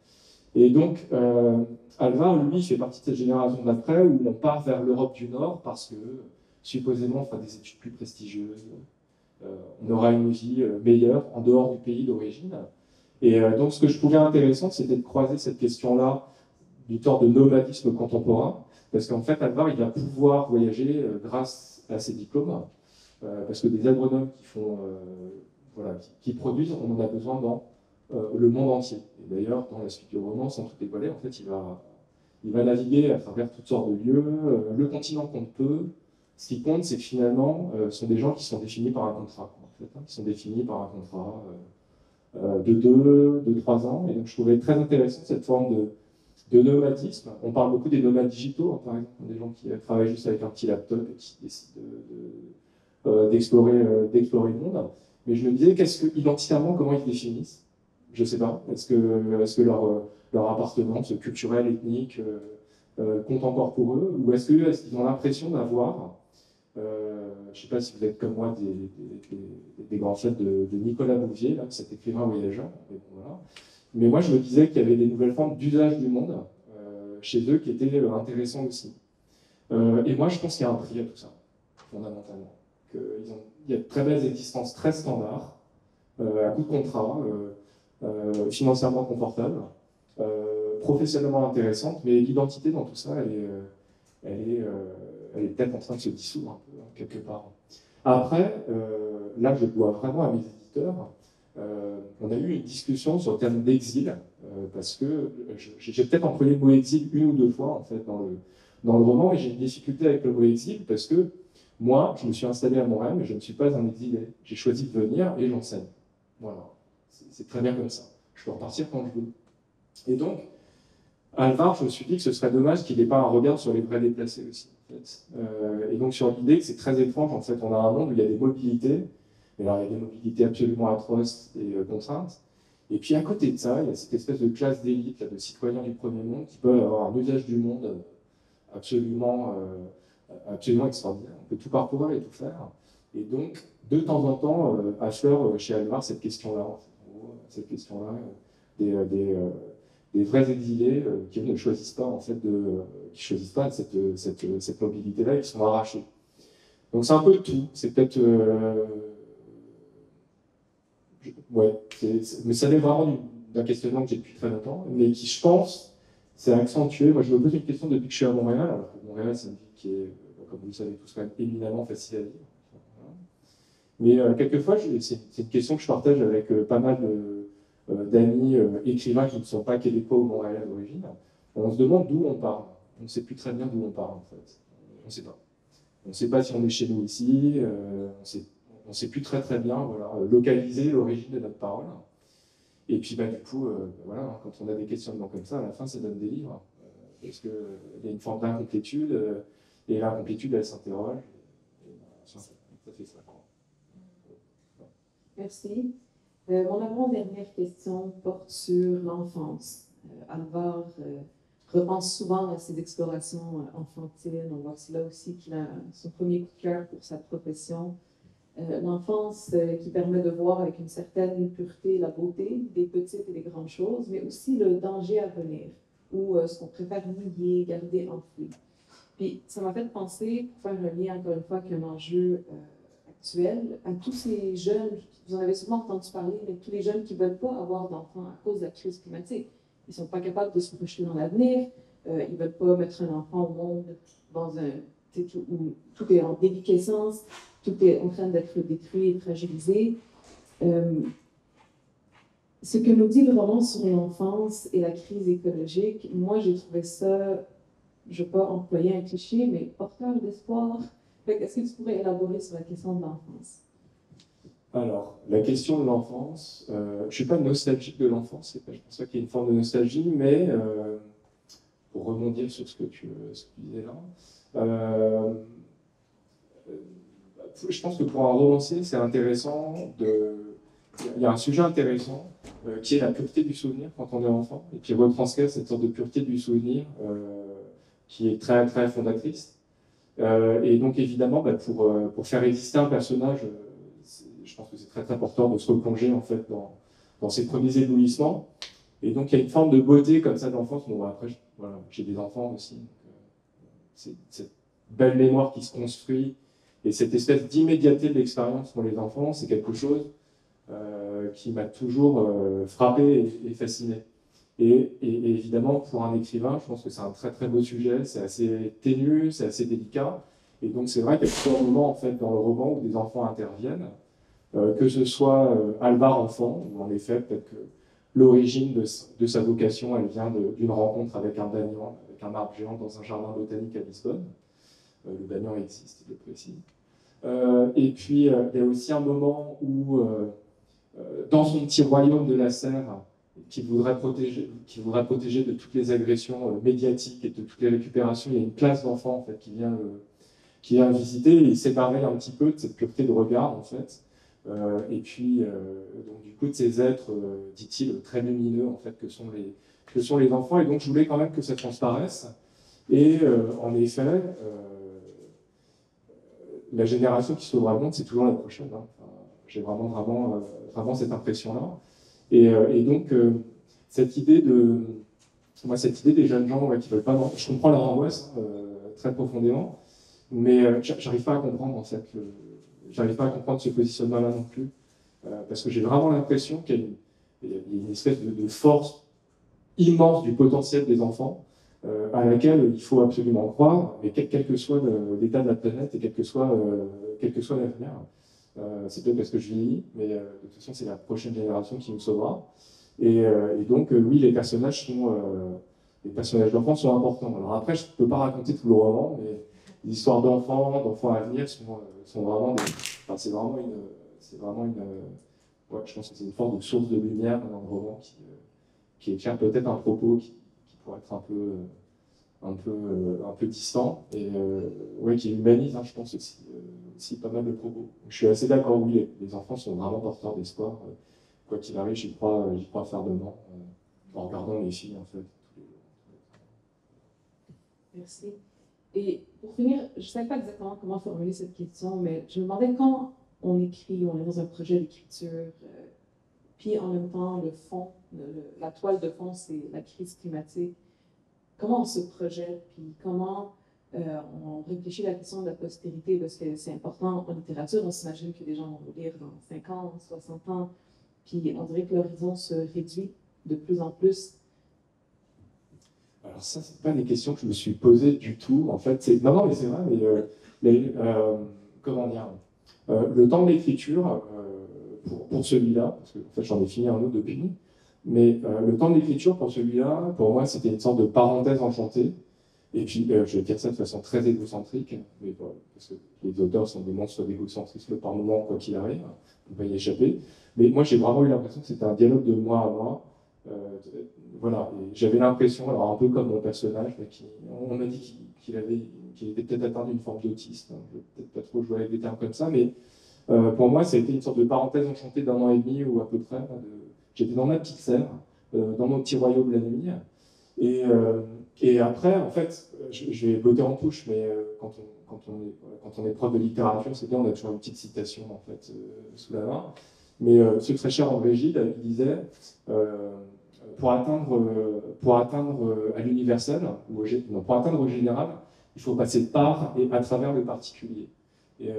Et donc, Alvar, lui, fait partie de cette génération d'après où on part vers l'Europe du Nord parce que, supposément, on fera des études plus prestigieuses, on aura une vie meilleure en dehors du pays d'origine. Et donc, ce que je trouvais intéressant, c'était de croiser cette question-là du genre de nomadisme contemporain, parce qu'en fait, Alvar, il va pouvoir voyager grâce à ses diplômes, parce que des agronomes qui produisent, on en a besoin dans le monde entier. Et d'ailleurs, dans la suite du roman, sans tout dévoiler, en fait, il va naviguer à travers toutes sortes de lieux, le continent compte peu. Ce qui compte, c'est que finalement, ce sont des gens qui sont définis par un contrat, en fait, hein, qui sont définis par un contrat de 3 ans. Et donc, je trouvais très intéressant cette forme de nomadisme. On parle beaucoup des nomades digitaux, hein, par exemple, des gens qui travaillent juste avec un petit laptop et qui décident d'explorer le monde. Mais je me disais, identitairement, comment ils se définissent? Je ne sais pas. Est-ce que leur appartenance culturelle, ethnique compte encore pour eux? Ou est-ce qu'ils ont l'impression d'avoir, je ne sais pas si vous êtes comme moi des grands fans de Nicolas Bouvier, là, cet écrivain voyageur, mais bon, voilà. Mais moi, je me disais qu'il y avait des nouvelles formes d'usage du monde chez eux qui étaient intéressants aussi. Et moi, je pense qu'il y a un prix à tout ça, fondamentalement. Il y a de très belles existences très standards, à coup de contrat, financièrement confortables, professionnellement intéressantes, mais l'identité dans tout ça, elle est peut-être en train de se dissoudre un peu, hein, quelque part. Après, là, je dois vraiment à mes éditeurs. On a eu une discussion sur le terme d'exil, parce que j'ai peut-être employé le mot exil une ou deux fois en fait dans le roman, et j'ai une difficulté avec le mot exil parce que moi, je me suis installé à Montréal, mais je ne suis pas un exilé. J'ai choisi de venir et j'enseigne. Voilà, c'est très bien comme ça. Je peux repartir quand je veux. Et donc, Alvar, je me suis dit que ce serait dommage qu'il n'ait pas un regard sur les vrais déplacés aussi. En fait. Et donc sur l'idée que c'est très étrange, en fait, on a un monde où il y a des mobilités, mais alors il y a des mobilités absolument atroces et contraintes. Et puis à côté de ça, il y a cette espèce de classe d'élite, de citoyens du premier monde qui peuvent avoir un usage du monde absolument extraordinaire. On peut tout parcourir et tout faire. Et donc, de temps en temps, affleure chez Alvar cette question-là, en fait. Cette question-là des vrais exilés qui ne choisissent pas en fait qui choisissent pas cette mobilité-là et qui sont arrachés. Donc c'est un peu de tout. C'est peut-être mais ça vient vraiment d'un questionnement que j'ai depuis très longtemps, mais qui, je pense, s'est accentué. Moi, je me pose une question depuis que je suis à Montréal. Alors que Montréal, c'est une ville qui est, comme vous le savez tous, quand même éminemment facile à vivre. Mais quelquefois, c'est une question que je partage avec pas mal d'amis écrivains qui ne sont pas québécois ou montréalais d'origine. On se demande d'où on parle. On ne sait plus très bien d'où on parle, en fait. On ne sait pas. On ne sait pas si on est chez nous ici. On ne sait plus très très bien localiser l'origine de notre parole. Et puis, du coup, voilà, quand on a des questionnements comme ça, à la fin, ça donne des livres. Parce qu'il y a une forme d'incomplétude, et l'incomplétude, elle s'interroge. Ça fait ça, quoi. Merci. Mon avant-dernière question porte sur l'enfance. Alvar repense souvent à ses explorations enfantines. On voit que c'est là aussi qu'il a son premier coup de cœur pour sa profession. L'enfance qui permet de voir avec une certaine pureté la beauté des petites et des grandes choses, mais aussi le danger à venir, ou ce qu'on préfère nier, garder enfoui. Puis ça m'a fait penser, pour faire un lien encore une fois avec un enjeu actuel, à tous ces jeunes, vous en avez souvent entendu parler, mais tous les jeunes qui ne veulent pas avoir d'enfants à cause de la crise climatique. Ils ne sont pas capables de se projeter dans l'avenir, Ils ne veulent pas mettre un enfant au monde dans un, où tout est en déliquescence, tout est en train d'être détruit et fragilisé. Ce que nous dit le roman sur l'enfance et la crise écologique, moi j'ai trouvé ça, je ne vais pas employer un cliché, mais porteur d'espoir. Est-ce que tu pourrais élaborer sur la question de l'enfance? Alors, la question de l'enfance, je ne suis pas nostalgique de l'enfance, je pense pas qu'il y ait une forme de nostalgie, mais pour rebondir sur ce que tu disais là, je pense que pour un romancier, c'est intéressant il y a un sujet intéressant qui est la pureté du souvenir quand on est enfant, et puis retranscrire cette sorte de pureté du souvenir qui est très, très fondatrice. Et donc évidemment, pour faire exister un personnage, je pense que c'est très très important de se replonger en fait dans ses premiers éblouissements. Et donc il y a une forme de beauté comme ça d'enfance. Bon, après, voilà, j'ai des enfants aussi. C'est cette belle mémoire qui se construit et cette espèce d'immédiateté de l'expérience pour les enfants, c'est quelque chose qui m'a toujours frappé et fasciné. Et évidemment, pour un écrivain, je pense que c'est un très très beau sujet, c'est assez ténu, c'est assez délicat. Et donc c'est vrai qu'il y a plusieurs moments en fait, dans le roman où des enfants interviennent, que ce soit Alvar enfant, où en effet peut-être que l'origine de sa vocation, elle vient d'une rencontre avec un Dagnan, avec un arbre géant dans un jardin botanique à Lisbonne. Le Dagnan existe, il est précis. Et puis il y a aussi un moment où, dans son petit royaume de la serre, qu'il voudrait protéger de toutes les agressions médiatiques et de toutes les récupérations, il y a une classe d'enfants en fait, qui vient visiter et il s'émerveille un petit peu de cette pureté de regard en fait. Et puis, donc, du coup, de ces êtres, dit-il, très lumineux en fait, que sont les enfants. Et donc, je voulais quand même que ça transparaisse. Et en effet, la génération qui sauvera le monde, c'est toujours la prochaine. Hein. Enfin, j'ai vraiment cette impression-là. Et donc, cette idée des jeunes gens qui veulent pas... Je comprends leur angoisse très profondément, mais j'arrive pas à comprendre, en fait, j'arrive pas à comprendre ce positionnement-là non plus, parce que j'ai vraiment l'impression qu'il y a une espèce de force immense du potentiel des enfants, à laquelle il faut absolument croire, mais quel que soit l'état de la planète et quel que soit l'avenir. C'est peut-être parce que je vieillis, mais de toute façon, c'est la prochaine génération qui nous sauvera. Et donc, oui, les personnages d'enfants sont importants. Alors après, je ne peux pas raconter tout le roman, mais les histoires d'enfants à venir sont vraiment enfin, c'est vraiment une ouais, je pense que c'est une forme de source de lumière dans le roman qui éclaire peut-être un propos qui pourrait être un peu distant et ouais, qui humanise, hein, je pense aussi pas mal de propos. Je suis assez d'accord, oui, les enfants sont vraiment porteurs d'espoir. Quoi qu'il arrive, j'y crois fermement en regardant les filles en fait. Merci. Et pour finir, je ne sais pas exactement comment formuler cette question, mais je me demandais quand on écrit, on est dans un projet d'écriture, puis en même temps, le fond, la toile de fond, c'est la crise climatique. Comment on se projette, puis comment on réfléchit à la question de la postérité, parce que c'est important en littérature, on s'imagine que les gens vont nous lire dans 50, 60 ans, puis on dirait que l'horizon se réduit de plus en plus. Alors ça, c'est pas des questions que je me suis posées du tout. En fait, non, mais c'est vrai. Mais comment dire, le temps de l'écriture pour celui-là, parce que en fait, j'en ai fini un autre depuis. Mais le temps de l'écriture pour celui-là, pour moi, c'était une sorte de parenthèse enchantée. Et puis, je vais dire ça de façon très égocentrique, mais bon, parce que les auteurs sont des monstres d'égocentrisme par moment, quoi qu'il arrive, on ne peut pas y échapper. Mais moi, j'ai vraiment eu l'impression que c'était un dialogue de moi à moi. Voilà, j'avais l'impression, alors un peu comme mon personnage, mais on m'a dit qu'il était peut-être atteint d'une forme d'autisme. Je ne vais peut-être pas trop jouer avec des termes comme ça, mais pour moi, ça a été une sorte de parenthèse enchantée d'1 an et demi ou à peu près. J'étais dans ma petite serre, dans mon petit royaume la nuit. Et après, en fait, je vais botter en touche, mais quand on est prof de littérature, c'est bien, on a toujours une petite citation en fait sous la main. Mais ce très cher André Gide, il disait pour atteindre à l'universel, pour atteindre au général, il faut passer par et à travers le particulier. Et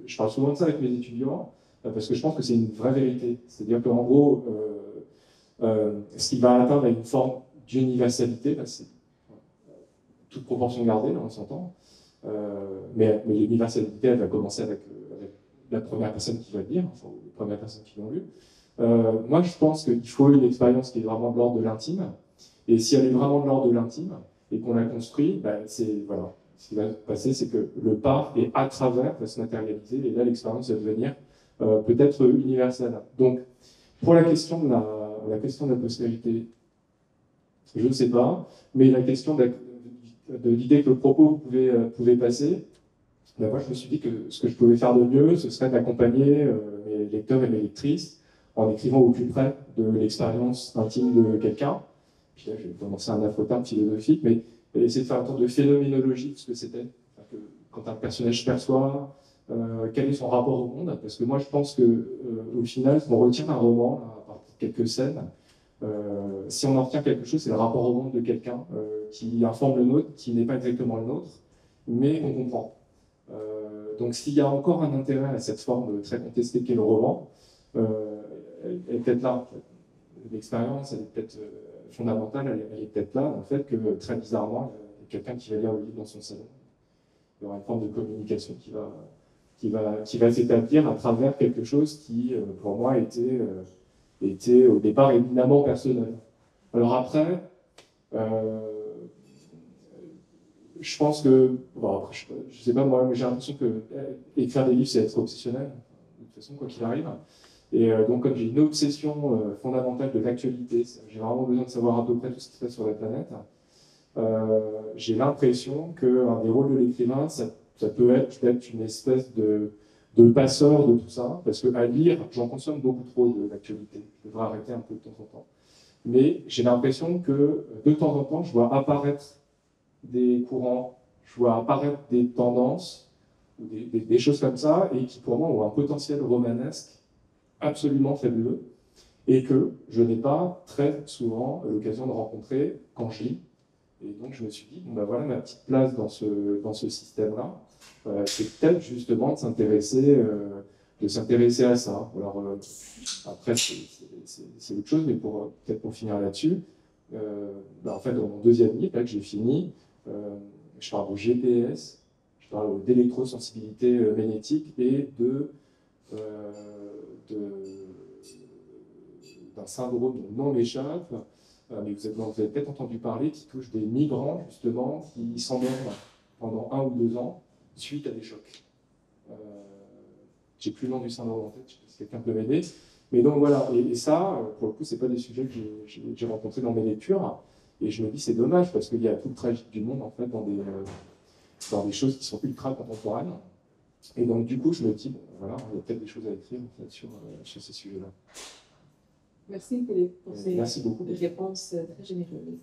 je parle souvent de ça avec mes étudiants, parce que je pense que c'est une vraie vérité. C'est-à-dire qu'en gros, ce qui va atteindre une forme d'universalité, là, c'est toute proportion gardée, là, on s'entend, mais l'universalité, elle va commencer avec la première personne qui va le dire, enfin, les premières personnes qui l'ont lu. Moi, je pense qu'il faut une expérience qui est vraiment de l'ordre de l'intime, et si elle est vraiment de l'ordre de l'intime, et qu'on la construit, ben, voilà, ce qui va se passer, c'est que le pas, et à travers, va se matérialiser, et là, l'expérience va devenir peut-être universelle. Donc, pour la question de la postérité, je ne sais pas, mais la question de l'idée que le propos pouvait passer, ben moi je me suis dit que ce que je pouvais faire de mieux, ce serait d'accompagner mes lecteurs et mes lectrices en écrivant au plus près de l'expérience intime de quelqu'un. Puis là, je vais commencer un afro-terme philosophique, mais essayer de faire un tour de phénoménologie de ce que c'était. Quand un personnage perçoit, quel est son rapport au monde, parce que moi je pense qu'au final, ce qu'on retient d'un roman, à part quelques scènes, si on en retient quelque chose, c'est le rapport au monde de quelqu'un qui informe le nôtre, qui n'est pas exactement le nôtre, mais qu'on comprend. Donc s'il y a encore un intérêt à cette forme très contestée qu'est le roman, elle est peut-être là. En fait. L'expérience, elle est peut-être fondamentale, elle est peut-être là, en fait, que très bizarrement, il y a quelqu'un qui va lire le livre dans son salon. Il y aura une forme de communication qui va s'établir à travers quelque chose qui, pour moi, était au départ éminemment personnel. Alors après, je pense que, bon, après, je sais pas moi, mais j'ai l'impression que écrire des livres, c'est être obsessionnel, de toute façon, quoi qu'il arrive. Et donc, comme j'ai une obsession fondamentale de l'actualité, j'ai vraiment besoin de savoir à peu près tout ce qui se passe sur la planète, j'ai l'impression qu'un des rôles de l'écrivain, ça peut être peut-être une espèce de passeur de tout ça, parce qu'à lire, j'en consomme beaucoup trop de l'actualité. Je devrais arrêter un peu de temps en temps. Mais j'ai l'impression que de temps en temps, je vois apparaître des courants, je vois apparaître des tendances, ou des choses comme ça, et qui pour moi ont un potentiel romanesque absolument fabuleux, et que je n'ai pas très souvent l'occasion de rencontrer quand je lis. Et donc je me suis dit, bon ben voilà ma petite place dans ce système-là, c'est peut-être justement de s'intéresser à ça. Alors après c'est autre chose, mais peut-être pour finir là-dessus, en fait dans mon deuxième livre là, que j'ai fini, je parle de GPS, je parle d'électrosensibilité magnétique et d'un syndrome dont le nom m'échappe, mais vous avez peut-être entendu parler, qui touche des migrants, justement, qui s'endorment pendant 1 ou 2 ans suite à des chocs. J'ai plus le nom du syndrome en tête, je sais pas si quelqu'un peut m'aider. Mais donc voilà, et ça, pour le coup, c'est pas des sujets que j'ai rencontrés dans mes lectures, et je me dis c'est dommage, parce qu'il y a tout le tragique du monde, en fait, dans des choses qui sont ultra contemporaines. Et donc, du coup, je me dis, bon, voilà, il y a peut-être des choses à écrire en fait, sur ces sujets-là. Merci Philippe pour ces Merci beaucoup. réponses très généreuses.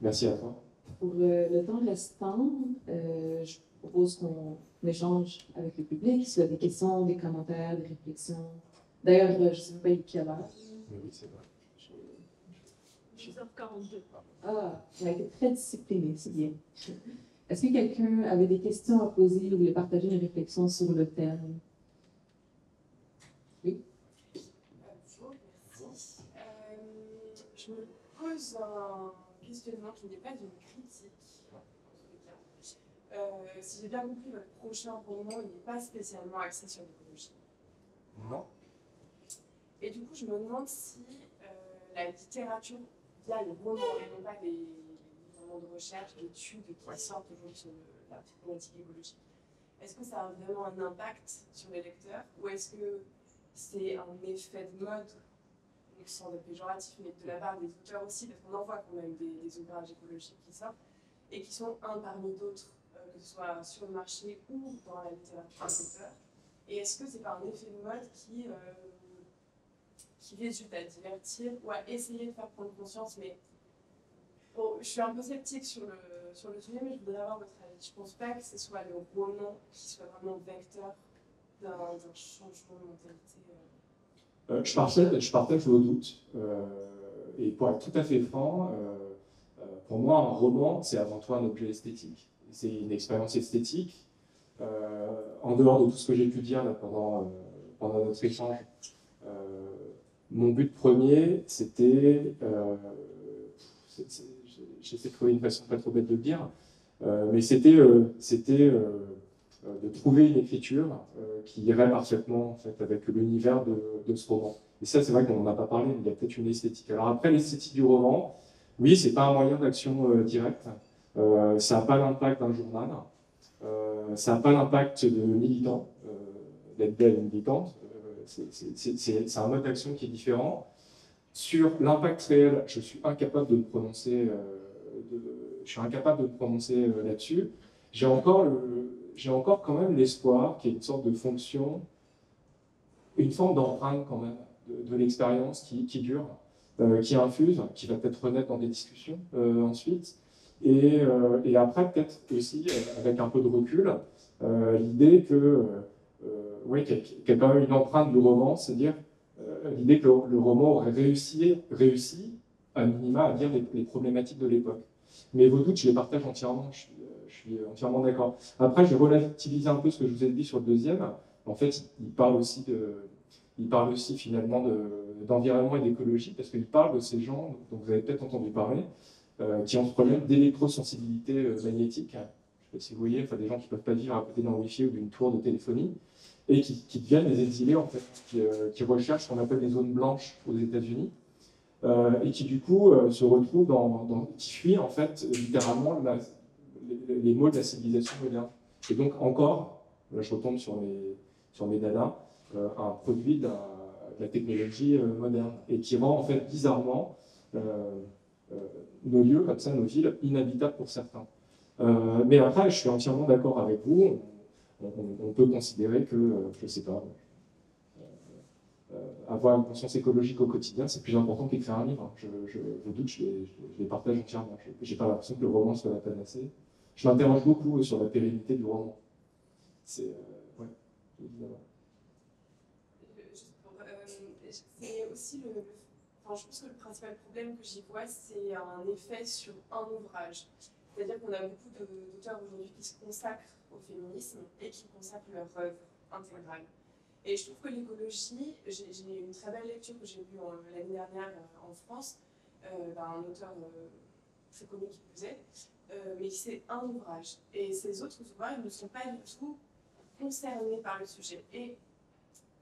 Merci à toi. Pour le temps restant, je propose qu'on échange avec le public, s'il y a des questions, des commentaires, des réflexions. D'ailleurs, je ne sais pas qui a l'heure. Oui, c'est vrai. 10h42. Ah, il a été très discipliné, c'est bien. Est-ce que quelqu'un avait des questions à poser ou voulait partager une réflexion sur le thème? Oui? Bonjour, merci. Je me pose un questionnement qui n'est pas une critique, en tous les cas. Si j'ai bien compris, votre prochain roman, il n'est pas spécialement axé sur l'écologie. Non. Et du coup, je me demande si la littérature, via les romans et non pas les romans de recherche, d'études qui sortent aujourd'hui sur la problématique écologique, est-ce que ça a vraiment un impact sur les lecteurs ou est-ce que c'est un effet de mode, donc sans être péjoratif, mais de la part des auteurs aussi, parce qu'on en voit quand même des ouvrages écologiques qui sortent et qui sont un parmi d'autres, que ce soit sur le marché ou dans la littérature des auteurs. Et est-ce que c'est pas un effet de mode qui vise juste à divertir ou à essayer de faire prendre conscience, mais bon, je suis un peu sceptique sur le sujet, mais je voudrais avoir votre avis. Je ne pense pas que ce soit le roman qui soit vraiment vecteur d'un changement de mentalité. Je partage vos doutes. Et pour être tout à fait franc, pour moi, un roman, c'est avant tout un objet esthétique. C'est une expérience esthétique. En dehors de tout ce que j'ai pu dire là, pendant notre échange, mon but premier, c'était j'essaie de trouver une façon pas trop bête de le dire, mais c'était de trouver une écriture qui irait parfaitement en fait, avec l'univers de ce roman. Et ça, c'est vrai qu'on n'en a pas parlé, mais il y a peut-être une esthétique. Alors après, l'esthétique du roman, oui, c'est pas un moyen d'action direct. Ça n'a pas l'impact d'un journal. Ça n'a pas l'impact de militant, d'être belle militante. C'est un mode d'action qui est différent. Sur l'impact réel, je suis incapable de me prononcer, là-dessus. J'ai encore quand même l'espoir qu'il y ait une sorte de fonction, une forme d'empreinte quand même de l'expérience qui dure, qui infuse, qui va peut-être renaître dans des discussions ensuite. Et après, peut-être aussi, avec un peu de recul, l'idée que, qu'il y a quand même une empreinte du roman, c'est-à-dire l'idée que le roman aurait réussi à minima à dire les problématiques de l'époque. Mais vos doutes, je les partage entièrement, je suis entièrement d'accord. Après, je vais relativiser un peu ce que je vous ai dit sur le deuxième. En fait, il parle aussi finalement d'environnement et d'écologie, parce qu'il parle de ces gens dont vous avez peut-être entendu parler, qui ont ce problème d'électrosensibilité magnétique. Je ne sais pas si vous voyez, enfin, des gens qui ne peuvent pas vivre à côté d'un wifi ou d'une tour de téléphonie, et qui deviennent des exilés, en fait, qui recherchent ce qu'on appelle des zones blanches aux États-Unis, et qui, du coup, se retrouvent qui fuient, en fait, littéralement, les maux de la civilisation moderne. Et donc, encore, là, je retombe sur mes dadas, un produit de la technologie moderne, et qui rend, en fait, bizarrement, nos lieux, comme ça, nos villes, inhabitables pour certains. Mais après, je suis entièrement d'accord avec vous. On peut considérer que, je ne sais pas, avoir une conscience écologique au quotidien, c'est plus important qu'écrire un livre. Vos doutes, je les partage entièrement. Je n'ai pas l'impression que le roman soit la panacée. Je m'interroge beaucoup sur la pérennité du roman. C'est évidemment. C'est aussi enfin, je pense que le principal problème que j'y vois, c'est un effet sur un ouvrage. C'est-à-dire qu'on a beaucoup d'auteurs aujourd'hui qui se consacrent au féminisme et qui consacrent leur œuvre intégrale. Et je trouve que l'écologie, j'ai une très belle lecture que j'ai lue l'année dernière en France, d'un auteur très connu qui plus est, mais c'est un ouvrage. Et ces autres ouvrages ne sont pas du tout concernés par le sujet. Et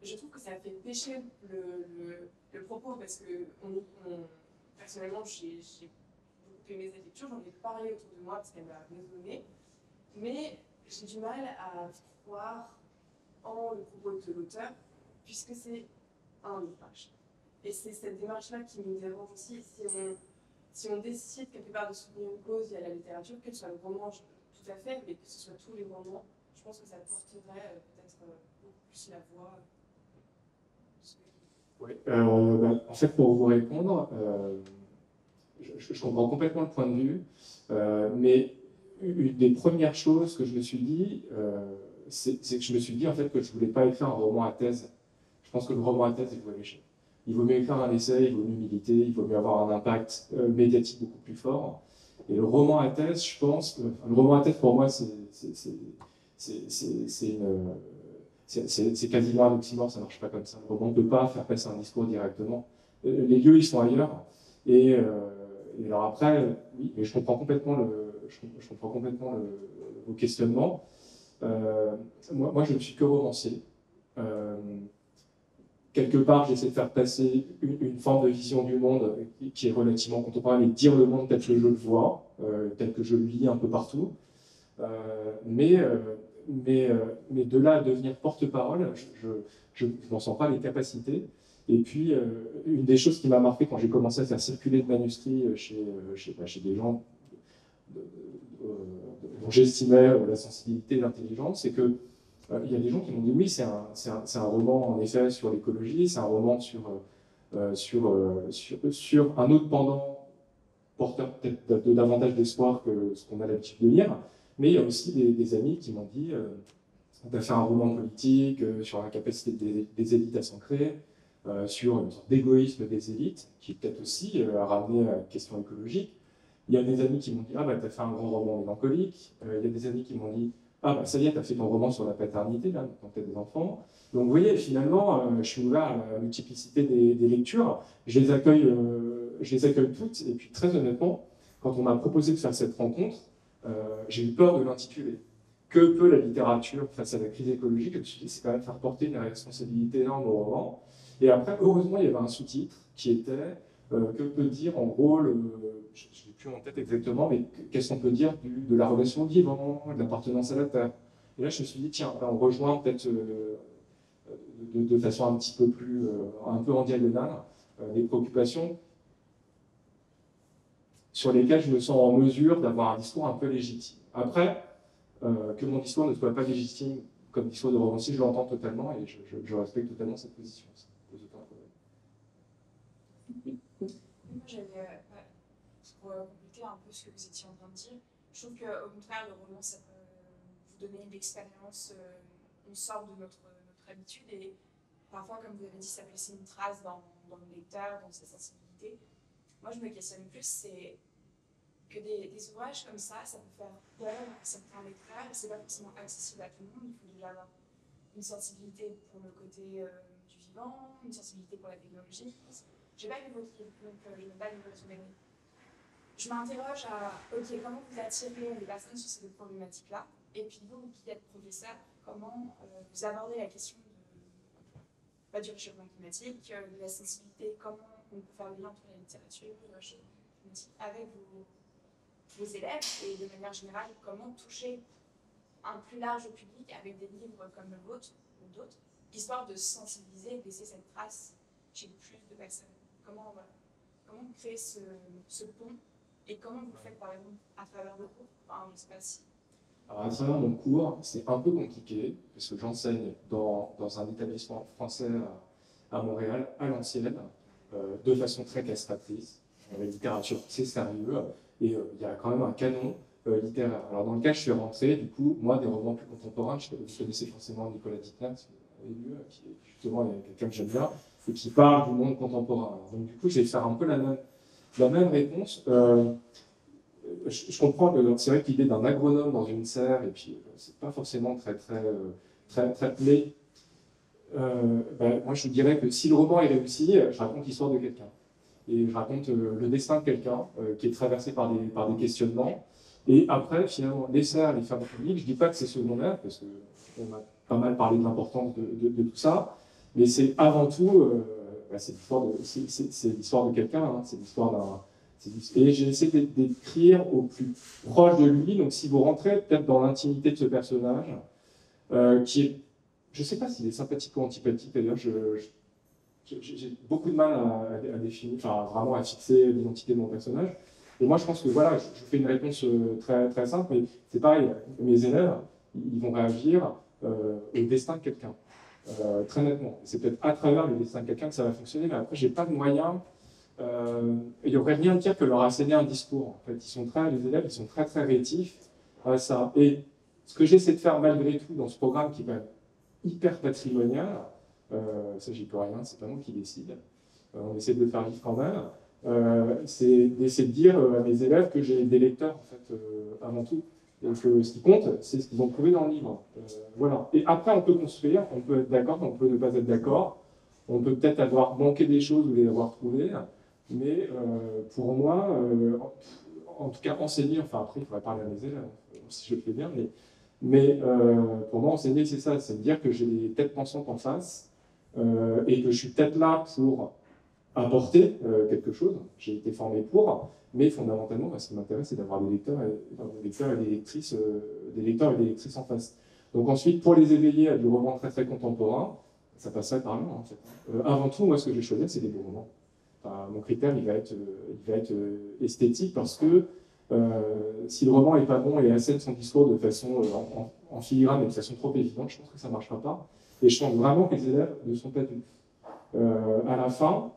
je trouve que ça fait pécher le propos, parce que personnellement, j'ai beaucoup aimé cette lecture, j'en ai parlé autour de moi parce qu'elle m'a résonné, mais j'ai du mal à croire en le propos de l'auteur, puisque c'est un ouvrage. Et c'est cette démarche-là qui me dérange aussi. Si on décide quelque part de soutenir une cause via la littérature, que ce soit le roman, tout à fait, mais que ce soit tous les romans, je pense que ça porterait peut-être beaucoup plus la voix. Oui, en fait, pour vous répondre, je comprends complètement le point de vue, mais une des premières choses que je me suis dit, c'est que je me suis dit en fait que je ne voulais pas écrire un roman à thèse. Je pense que le roman à thèse, il vaut l'échec. Il vaut mieux écrire un essai, il vaut mieux militer, il vaut mieux avoir un impact médiatique beaucoup plus fort. Et le roman à thèse, je pense, le roman à thèse pour moi, c'est quasiment un oxymore, ça ne marche pas comme ça. Le roman ne peut pas faire passer un discours directement. Les lieux, ils sont ailleurs. Et alors après, oui, mais je comprends complètement vos questionnements. Moi, je ne suis que romancier. Quelque part, j'essaie de faire passer une forme de vision du monde qui est relativement contemporaine et dire le monde tel que je le vois, tel que je le lis un peu partout. Mais de là à devenir porte-parole, je n'en sens pas les capacités. Et puis, une des choses qui m'a marqué quand j'ai commencé à faire circuler de manuscrits chez des gens dont j'estimais la sensibilité et l'intelligence, c'est que il y a des gens qui m'ont dit oui, c'est un roman en effet sur l'écologie, c'est un roman sur un autre pendant porteur peut-être de davantage d'espoir que ce qu'on a l'habitude de lire, mais il y a aussi des amis qui m'ont dit on a fait un roman politique sur la capacité des élites à s'ancrer, sur une sorte d'égoïsme des élites, qui est peut-être aussi à ramener à la question écologique. Il y a des amis qui m'ont dit ah bah t'as fait un grand roman mélancolique. Il y a des amis qui m'ont dit ah bah ça y est, t'as fait ton roman sur la paternité là, quand t'as des enfants. Donc vous voyez, finalement, je suis ouvert à la multiplicité des lectures. Je les accueille je les accueille toutes, et puis très honnêtement, quand on m'a proposé de faire cette rencontre, j'ai eu peur de l'intituler. Que peut la littérature face à la crise écologique? Je me suis dit, c'est quand même faire porter une responsabilité énorme au roman. Et après, heureusement, il y avait un sous-titre qui était que peut dire en gros, je ne l'ai plus en tête exactement, mais qu'est-ce qu'on peut dire de la relation au vivant, de l'appartenance à la terre. Et là, je me suis dit, tiens, là, on rejoint peut-être de façon un petit peu plus, un peu en diagonale, des préoccupations sur lesquelles je me sens en mesure d'avoir un discours un peu légitime. Après, que mon discours ne soit pas légitime comme discours de romancier, je l'entends totalement et je respecte totalement cette position. Ça ne pose aucun problème. Moi, j'avais, pour compléter un peu ce que vous étiez en train de dire, je trouve qu'au contraire, le roman, ça peut vous donner une expérience, on sort de notre habitude et parfois, comme vous avez dit, ça peut laisser une trace dans le lecteur, dans sa sensibilité. Moi, je me questionne plus, c'est que des ouvrages comme ça peut faire peur à certains lecteurs, et c'est pas forcément accessible à tout le monde. Il faut déjà avoir une sensibilité pour le côté du vivant, une sensibilité pour la technologie. J'ai pas lu votre livre, donc je n'ai pas lu votre livre. Je m'interroge à, ok, comment vous attirez les personnes sur ces deux problématiques-là, et puis vous qui êtes professeur, comment vous abordez la question du réchauffement climatique, de la sensibilité, comment on peut faire le lien entre la littérature et le réchauffement climatique avec vos élèves, et de manière générale, comment toucher un plus large public avec des livres comme le vôtre ou d'autres, histoire de sensibiliser et de laisser cette trace chez plus de personnes. Comment créer ce pont, et comment vous le faites par exemple à travers vos cours? Enfin, je ne sais pas si... Alors, à travers mon cours, c'est un peu compliqué, parce que j'enseigne dans un établissement français à Montréal, à l'ancienne, de façon très castratrice. La littérature, c'est sérieux, et il y a quand même un canon littéraire. Alors, dans le cas, je suis rentré, du coup, moi, des romans plus contemporains, vous connaissez forcément Nicolas Dittner, qui est justement quelqu'un que j'aime bien, et qui parle du monde contemporain. Alors, donc, du coup, je vais faire un peu la même réponse. Je comprends que c'est vrai que l'idée d'un agronome dans une serre, et puis c'est pas forcément très mais moi je dirais que si le roman est réussi, je raconte l'histoire de quelqu'un. Et je raconte le destin de quelqu'un qui est traversé par des questionnements. Et après, finalement, les serres, les fermes publiques, je dis pas que c'est secondaire, parce qu'on a pas mal parlé de l'importance de tout ça, mais c'est avant tout, c'est l'histoire de quelqu'un, hein, c'est l'histoire d'un... Et j'ai essayé d'écrire au plus proche de lui. Donc, si vous rentrez peut-être dans l'intimité de ce personnage, qui est, je ne sais pas s'il est sympathique ou antipathique. D'ailleurs, j'ai beaucoup de mal à définir, enfin vraiment à fixer l'identité de mon personnage. Et moi, je pense que voilà, je fais une réponse très simple. Mais c'est pareil. Mes élèves, ils vont réagir au destin de quelqu'un, très nettement. C'est peut-être à travers le destin de quelqu'un que ça va fonctionner. Mais après, j'ai pas de moyens. Il n'y aurait rien de pire que leur asséner un discours. En fait, les élèves, ils sont très rétifs à ça. Et ce que j'essaie de faire malgré tout dans ce programme qui est quand même hyper patrimonial, ça j'y peux rien, c'est pas moi qui décide. On essaie de le faire vivre quand même. C'est d'essayer de dire à mes élèves que j'ai des lecteurs en fait avant tout, et que ce qui compte, c'est ce qu'ils vont trouver dans le livre. Voilà. Et après, on peut construire, on peut être d'accord, on peut ne pas être d'accord, on peut peut-être avoir manqué des choses ou les avoir trouvées. Mais pour moi, en tout cas enseigner, enfin après il faudrait parler à mes élèves, si je le fais bien, mais pour moi enseigner c'est ça, c'est dire que j'ai des têtes pensantes en face et que je suis peut-être là pour apporter quelque chose, j'ai été formé pour, mais fondamentalement ce qui m'intéresse c'est d'avoir des lecteurs et des lectrices en face. Donc ensuite pour les éveiller à du roman très contemporain, ça passerait par là en fait. Avant tout moi ce que je vais choisir c'est des beaux romans. Enfin, mon critère, il va être esthétique parce que si le roman n'est pas bon et assène son discours de façon en filigrane et de façon trop évidente, je pense que ça ne marchera pas. Et je pense vraiment que les élèves ne sont pas tenus. À la fin,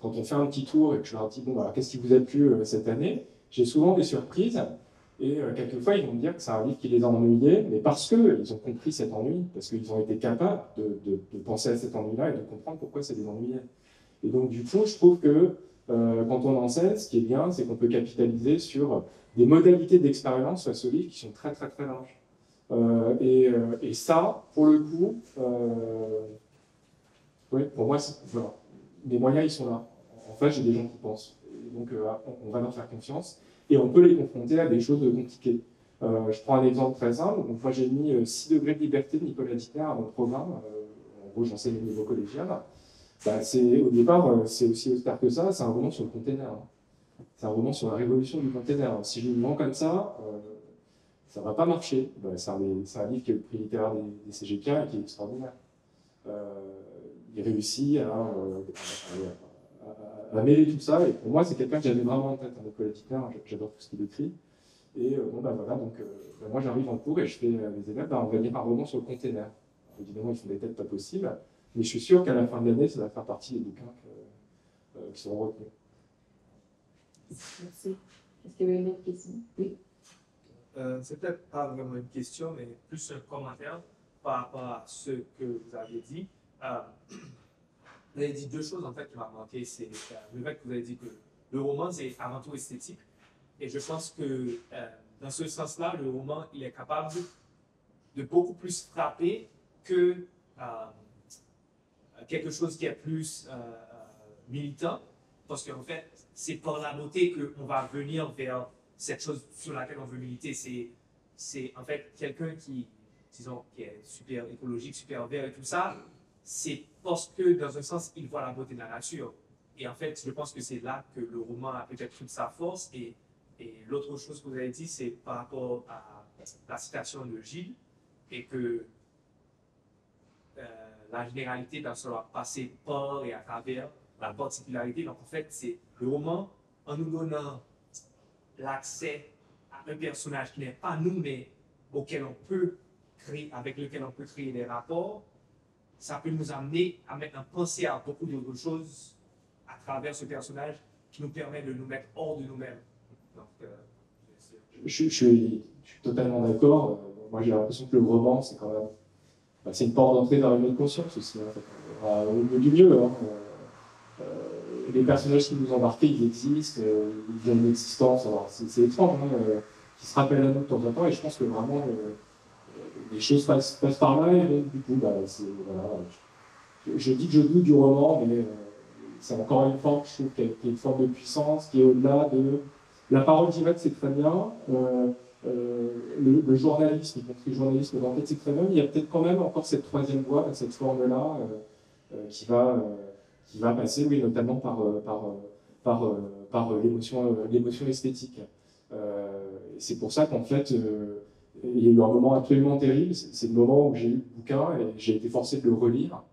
quand on fait un petit tour et que je leur dis, bon, bah, qu'est-ce qui vous a plu cette année, j'ai souvent des surprises. Et quelquefois, ils vont me dire que c'est un livre qui les a ennuyés, mais parce qu'ils ont compris cet ennui, parce qu'ils ont été capables de penser à cet ennui-là et de comprendre pourquoi ça les ennuyait. Et donc, du coup, je trouve que quand on enseigne, ce qui est bien, c'est qu'on peut capitaliser sur des modalités d'expérience face au livre qui sont très larges. Et ça, pour le coup, oui, pour moi, voilà. Les moyens, ils sont là. En fait, j'ai des gens qui pensent. donc on va leur faire confiance et on peut les confronter à des choses compliquées. Je prends un exemple très simple. Donc, moi, j'ai mis 6 degrés de liberté de Nicolas Dittner à mon programme. En gros, j'enseigne au niveau collégial. Bah, au départ, c'est aussi austère que ça. C'est un roman sur le container. C'est un roman sur la révolution du container. Si je le vends comme ça ne va pas marcher. Bah, c'est un livre qui est le prix littéraire des CGK et qui est extraordinaire. Il réussit à mêler tout ça. Et pour moi, c'est quelqu'un que j'avais vraiment en tête, Nicolas Dittner. J'adore tout ce qu'il écrit. Et voilà, donc moi j'arrive en cours et je fais les élèves, on va lire un roman sur le container. Évidemment, ils font des têtes pas possibles, mais je suis sûr qu'à la fin de l'année, ça va faire partie des bouquins qui seront retenus. Merci. Est-ce qu'il y avait une autre question? Oui. C'est peut-être pas vraiment une question, mais plus un commentaire par rapport à ce que vous avez dit. Vous avez dit deux choses en fait qui m'ont manqué. C'est le fait que vous avez dit que le roman, c'est avant tout esthétique. Et je pense que dans ce sens-là, le roman, il est capable de beaucoup plus frapper que quelque chose qui est plus militant. Parce qu'en fait, c'est par la beauté qu'on va venir vers cette chose sur laquelle on veut militer. C'est en fait quelqu'un qui est super écologique, super vert et tout ça. C'est parce que, dans un sens, il voit la beauté de la nature. Et en fait, je pense que c'est là que le roman a peut-être toute sa force. Et l'autre chose que vous avez dit, c'est par rapport à la citation de Gilles, et que la généralité doit falloir passer par et à travers la particularité. Donc en fait, c'est le roman, en nous donnant l'accès à un personnage qui n'est pas nous, mais auquel on peut créer, avec lequel on peut créer des rapports, ça peut nous amener à maintenant penser à beaucoup d'autres choses à travers ce personnage qui nous permet de nous mettre hors de nous-mêmes. Donc, je suis totalement d'accord. Moi, j'ai l'impression que le roman, c'est quand même c'est une porte d'entrée vers une autre conscience aussi. En fait. Au mieux du mieux. Les personnages qui nous embarquent, ils existent, ils ont une existence. C'est étrange, qui se rappellent à nous de temps en temps. Et je pense que vraiment, les choses passent par là. Et donc, du coup, je dis que je doute du roman, mais c'est encore une forme, je trouve, qui est une forme de puissance, qui est au-delà de... La parole directe, c'est très bien. Le journalisme, y compris le journalisme d'enquête, c'est très bien. Il y a peut-être quand même encore cette troisième voie, cette forme-là, qui va passer, oui, notamment par l'émotion esthétique. C'est pour ça qu'en fait, il y a eu un moment absolument terrible. C'est le moment où j'ai eu le bouquin et j'ai été forcé de le relire.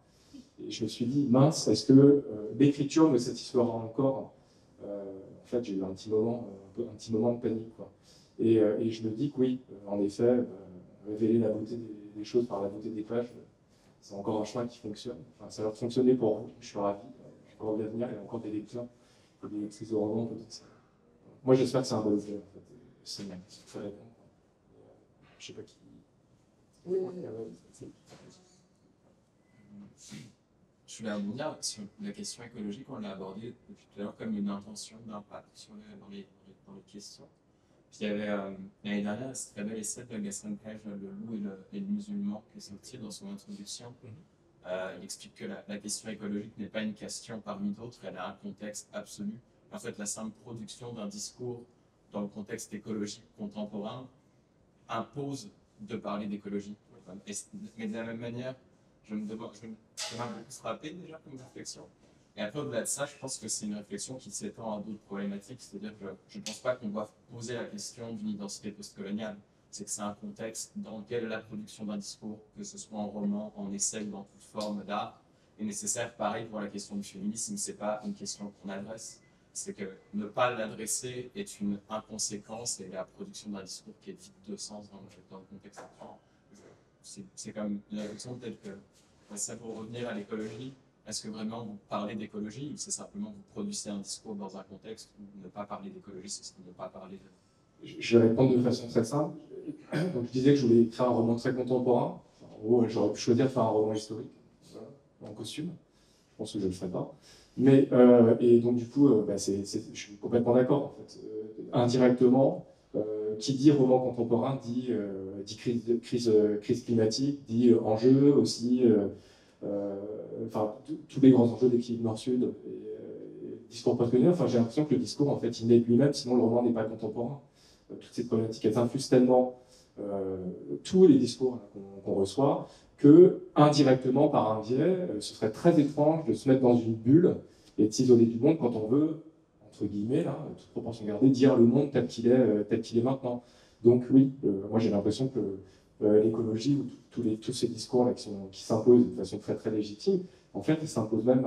Et je me suis dit, mince, est-ce que l'écriture me satisfera encore? En fait, j'ai eu un petit moment de panique, quoi. Et je me dis que oui, en effet, révéler la beauté des choses par la beauté des pages, c'est encore un chemin qui fonctionne. Enfin, ça va fonctionner pour vous, je suis ravi. J'ai encore de l'avenir, il y a encore des lecteurs et des lectrices de romans, peut-être. Moi, j'espère que c'est un bon objet, en fait. C'est très répondre. Je sais pas qui. Oui. Je voulais rebondir sur la question écologique, on l'a abordée depuis tout à l'heure comme une intention d'impact dans les questions. Puis il y avait l'année dernière, ce très bel essai de Gaston Page, Le loup et le musulman, qui est sorti dans son introduction. Il explique que la question écologique n'est pas une question parmi d'autres, elle a un contexte absolu. En fait, la simple production d'un discours dans le contexte écologique contemporain impose de parler d'écologie. Mais de la même manière, je m'a beaucoup frappé déjà comme réflexion. Et après, au-delà de ça, je pense que c'est une réflexion qui s'étend à d'autres problématiques. C'est-à-dire que je ne pense pas qu'on doive poser la question d'une identité postcoloniale. C'est que c'est un contexte dans lequel la production d'un discours, que ce soit en roman, en essai ou dans toute forme d'art, est nécessaire. Pareil pour la question du féminisme, ce n'est pas une question qu'on adresse. C'est que ne pas l'adresser est une inconséquence et la production d'un discours qui est vide de sens dans le contexte actuel. C'est comme une réflexion peut-être que ça pour revenir à l'écologie. Est-ce que vraiment vous parlez d'écologie ou c'est simplement vous produisez un discours dans un contexte où ne pas parler d'écologie, c'est ne pas parler de... Je vais répondre de façon très simple. Donc, je disais que je voulais écrire un roman très contemporain. En gros, j'aurais pu choisir de faire un roman historique, voilà, en costume. Je pense que je ne le ferai pas. Mais, et donc, du coup, je suis complètement d'accord. En fait. Indirectement, qui dit roman contemporain dit crise climatique, dit enjeu aussi. Enfin, tous les grands enjeux d'équilibre nord-sud. discours postcolonial, enfin, j'ai l'impression que le discours, en fait, il naît de lui-même, sinon le roman n'est pas contemporain. Toutes ces problématiques, elles infusent tellement tous les discours là, qu'on reçoit, que, indirectement, par un biais, ce serait très étrange de se mettre dans une bulle et de s'isoler du monde quand on veut, entre guillemets, là, toute proportion gardée, dire le monde tel qu'il est maintenant. Donc oui, moi j'ai l'impression que l'écologie, ou tous ces discours-là qui s'imposent de façon très très légitime, en fait, ils s'imposent même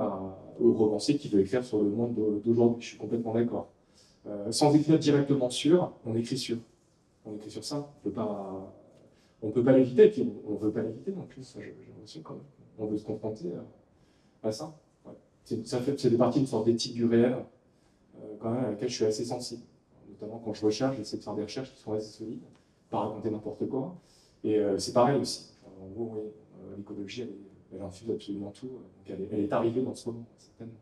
au romancier qui veut écrire sur le monde d'aujourd'hui. Je suis complètement d'accord. Sans écrire directement sur, on écrit sur. On écrit sur ça. On peut pas l'éviter, et puis on veut pas l'éviter non plus. J'ai l'impression quand même. On veut se confronter à ça. Ouais. C'est des parties d'une sorte d'éthique du réel, quand même, à laquelle je suis assez sensible. Notamment quand je recherche, j'essaie de faire des recherches qui sont assez solides, pas raconter n'importe quoi. Et c'est pareil aussi. En gros, oui, l'écologie, elle infuse absolument tout. Donc elle est arrivée dans ce moment, certainement.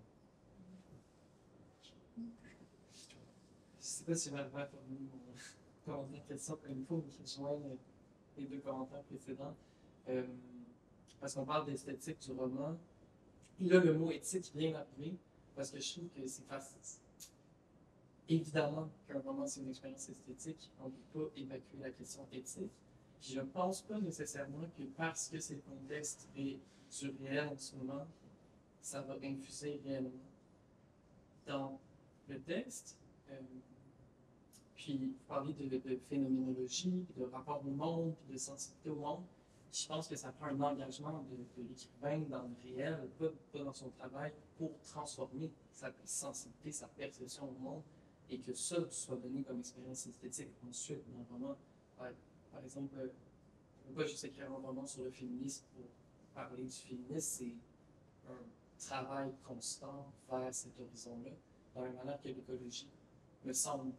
Je sais pas si Malva a formulé mon commentaire question comme il faut, mais je rejoins les deux commentaires précédents. Parce qu'on parle d'esthétique du roman. Et là, le mot éthique vient après, parce que je trouve que c'est facile. Évidemment qu'un roman, c'est une expérience esthétique, on ne peut pas évacuer la question éthique. Puis je ne pense pas nécessairement que parce que c'est le contexte du réel en ce moment, ça va infuser réellement dans le texte. Puis vous parlez de phénoménologie, de rapport au monde, puis de sensibilité au monde. Je pense que ça prend un engagement de l'écrivain dans le réel, pas dans son travail, pour transformer sa sensibilité, sa perception au monde, et que ça soit donné comme expérience esthétique ensuite dans le roman. Par exemple, je ne veux pas juste écrire un roman sur le féminisme pour parler du féminisme, c'est un travail constant vers cet horizon-là, dans la manière que l'écologie me semble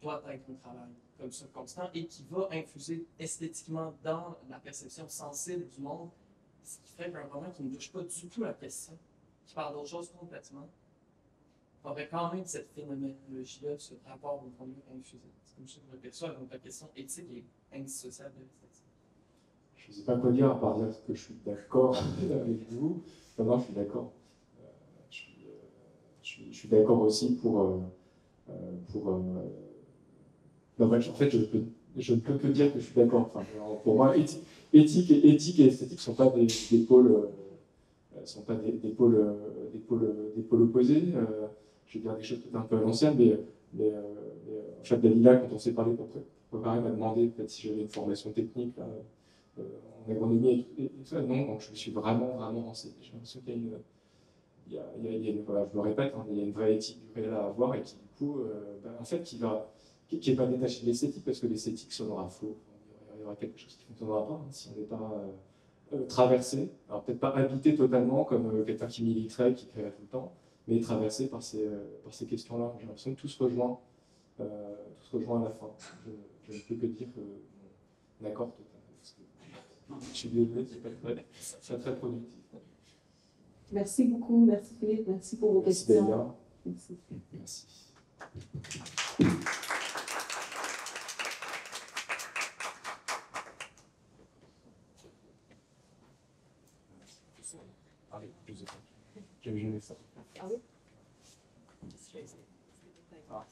doit être un travail comme ça constant et qui va infuser esthétiquement dans la perception sensible du monde, ce qui ferait qu'un roman qui ne touche pas du tout la question, qui parle d'autre chose complètement, aurait quand même cette phénoménologie-là, ce rapport au monde infusé. C'est comme ça que je le perçois, donc la question éthique est indissociable de l'esthétique. Je ne sais pas quoi dire à part dire que je suis d'accord avec vous. Non, je suis d'accord. Je suis d'accord aussi pour non, en fait, je ne peux que dire que je suis d'accord. Enfin, pour moi, éthique et esthétique ne sont pas des pôles, sont pas des pôles opposés. Je vais dire des choses peut-être un peu à l'ancienne, mais en fait, Dalila, quand on s'est parlé pour préparer, m'a demandé peut-être si j'avais une formation technique là, en agronomie et tout ça. Non, donc je me suis vraiment renseigné. J'ai l'impression qu'il y a une, voilà, je me répète, hein, il y a une vraie éthique du réel à avoir et qui, du coup, en fait, qui n'est pas détaché de l'esthétique, parce que l'esthétique sonnera faux. Il y aura quelque chose qui ne fonctionnera pas hein, si on n'est pas traversé, alors peut-être pas habité totalement comme quelqu'un qui militerait, qui créerait tout le temps, mais traversé par ces questions-là. J'ai l'impression que tout se rejoint à la fin. Je ne peux que dire mon accord total. Je suis désolé, c'est pas très productif. Merci beaucoup, merci Philippe, merci pour vos questions. Merci. Merci. Allez, j'avais gêné ça. Ah oui? Ah,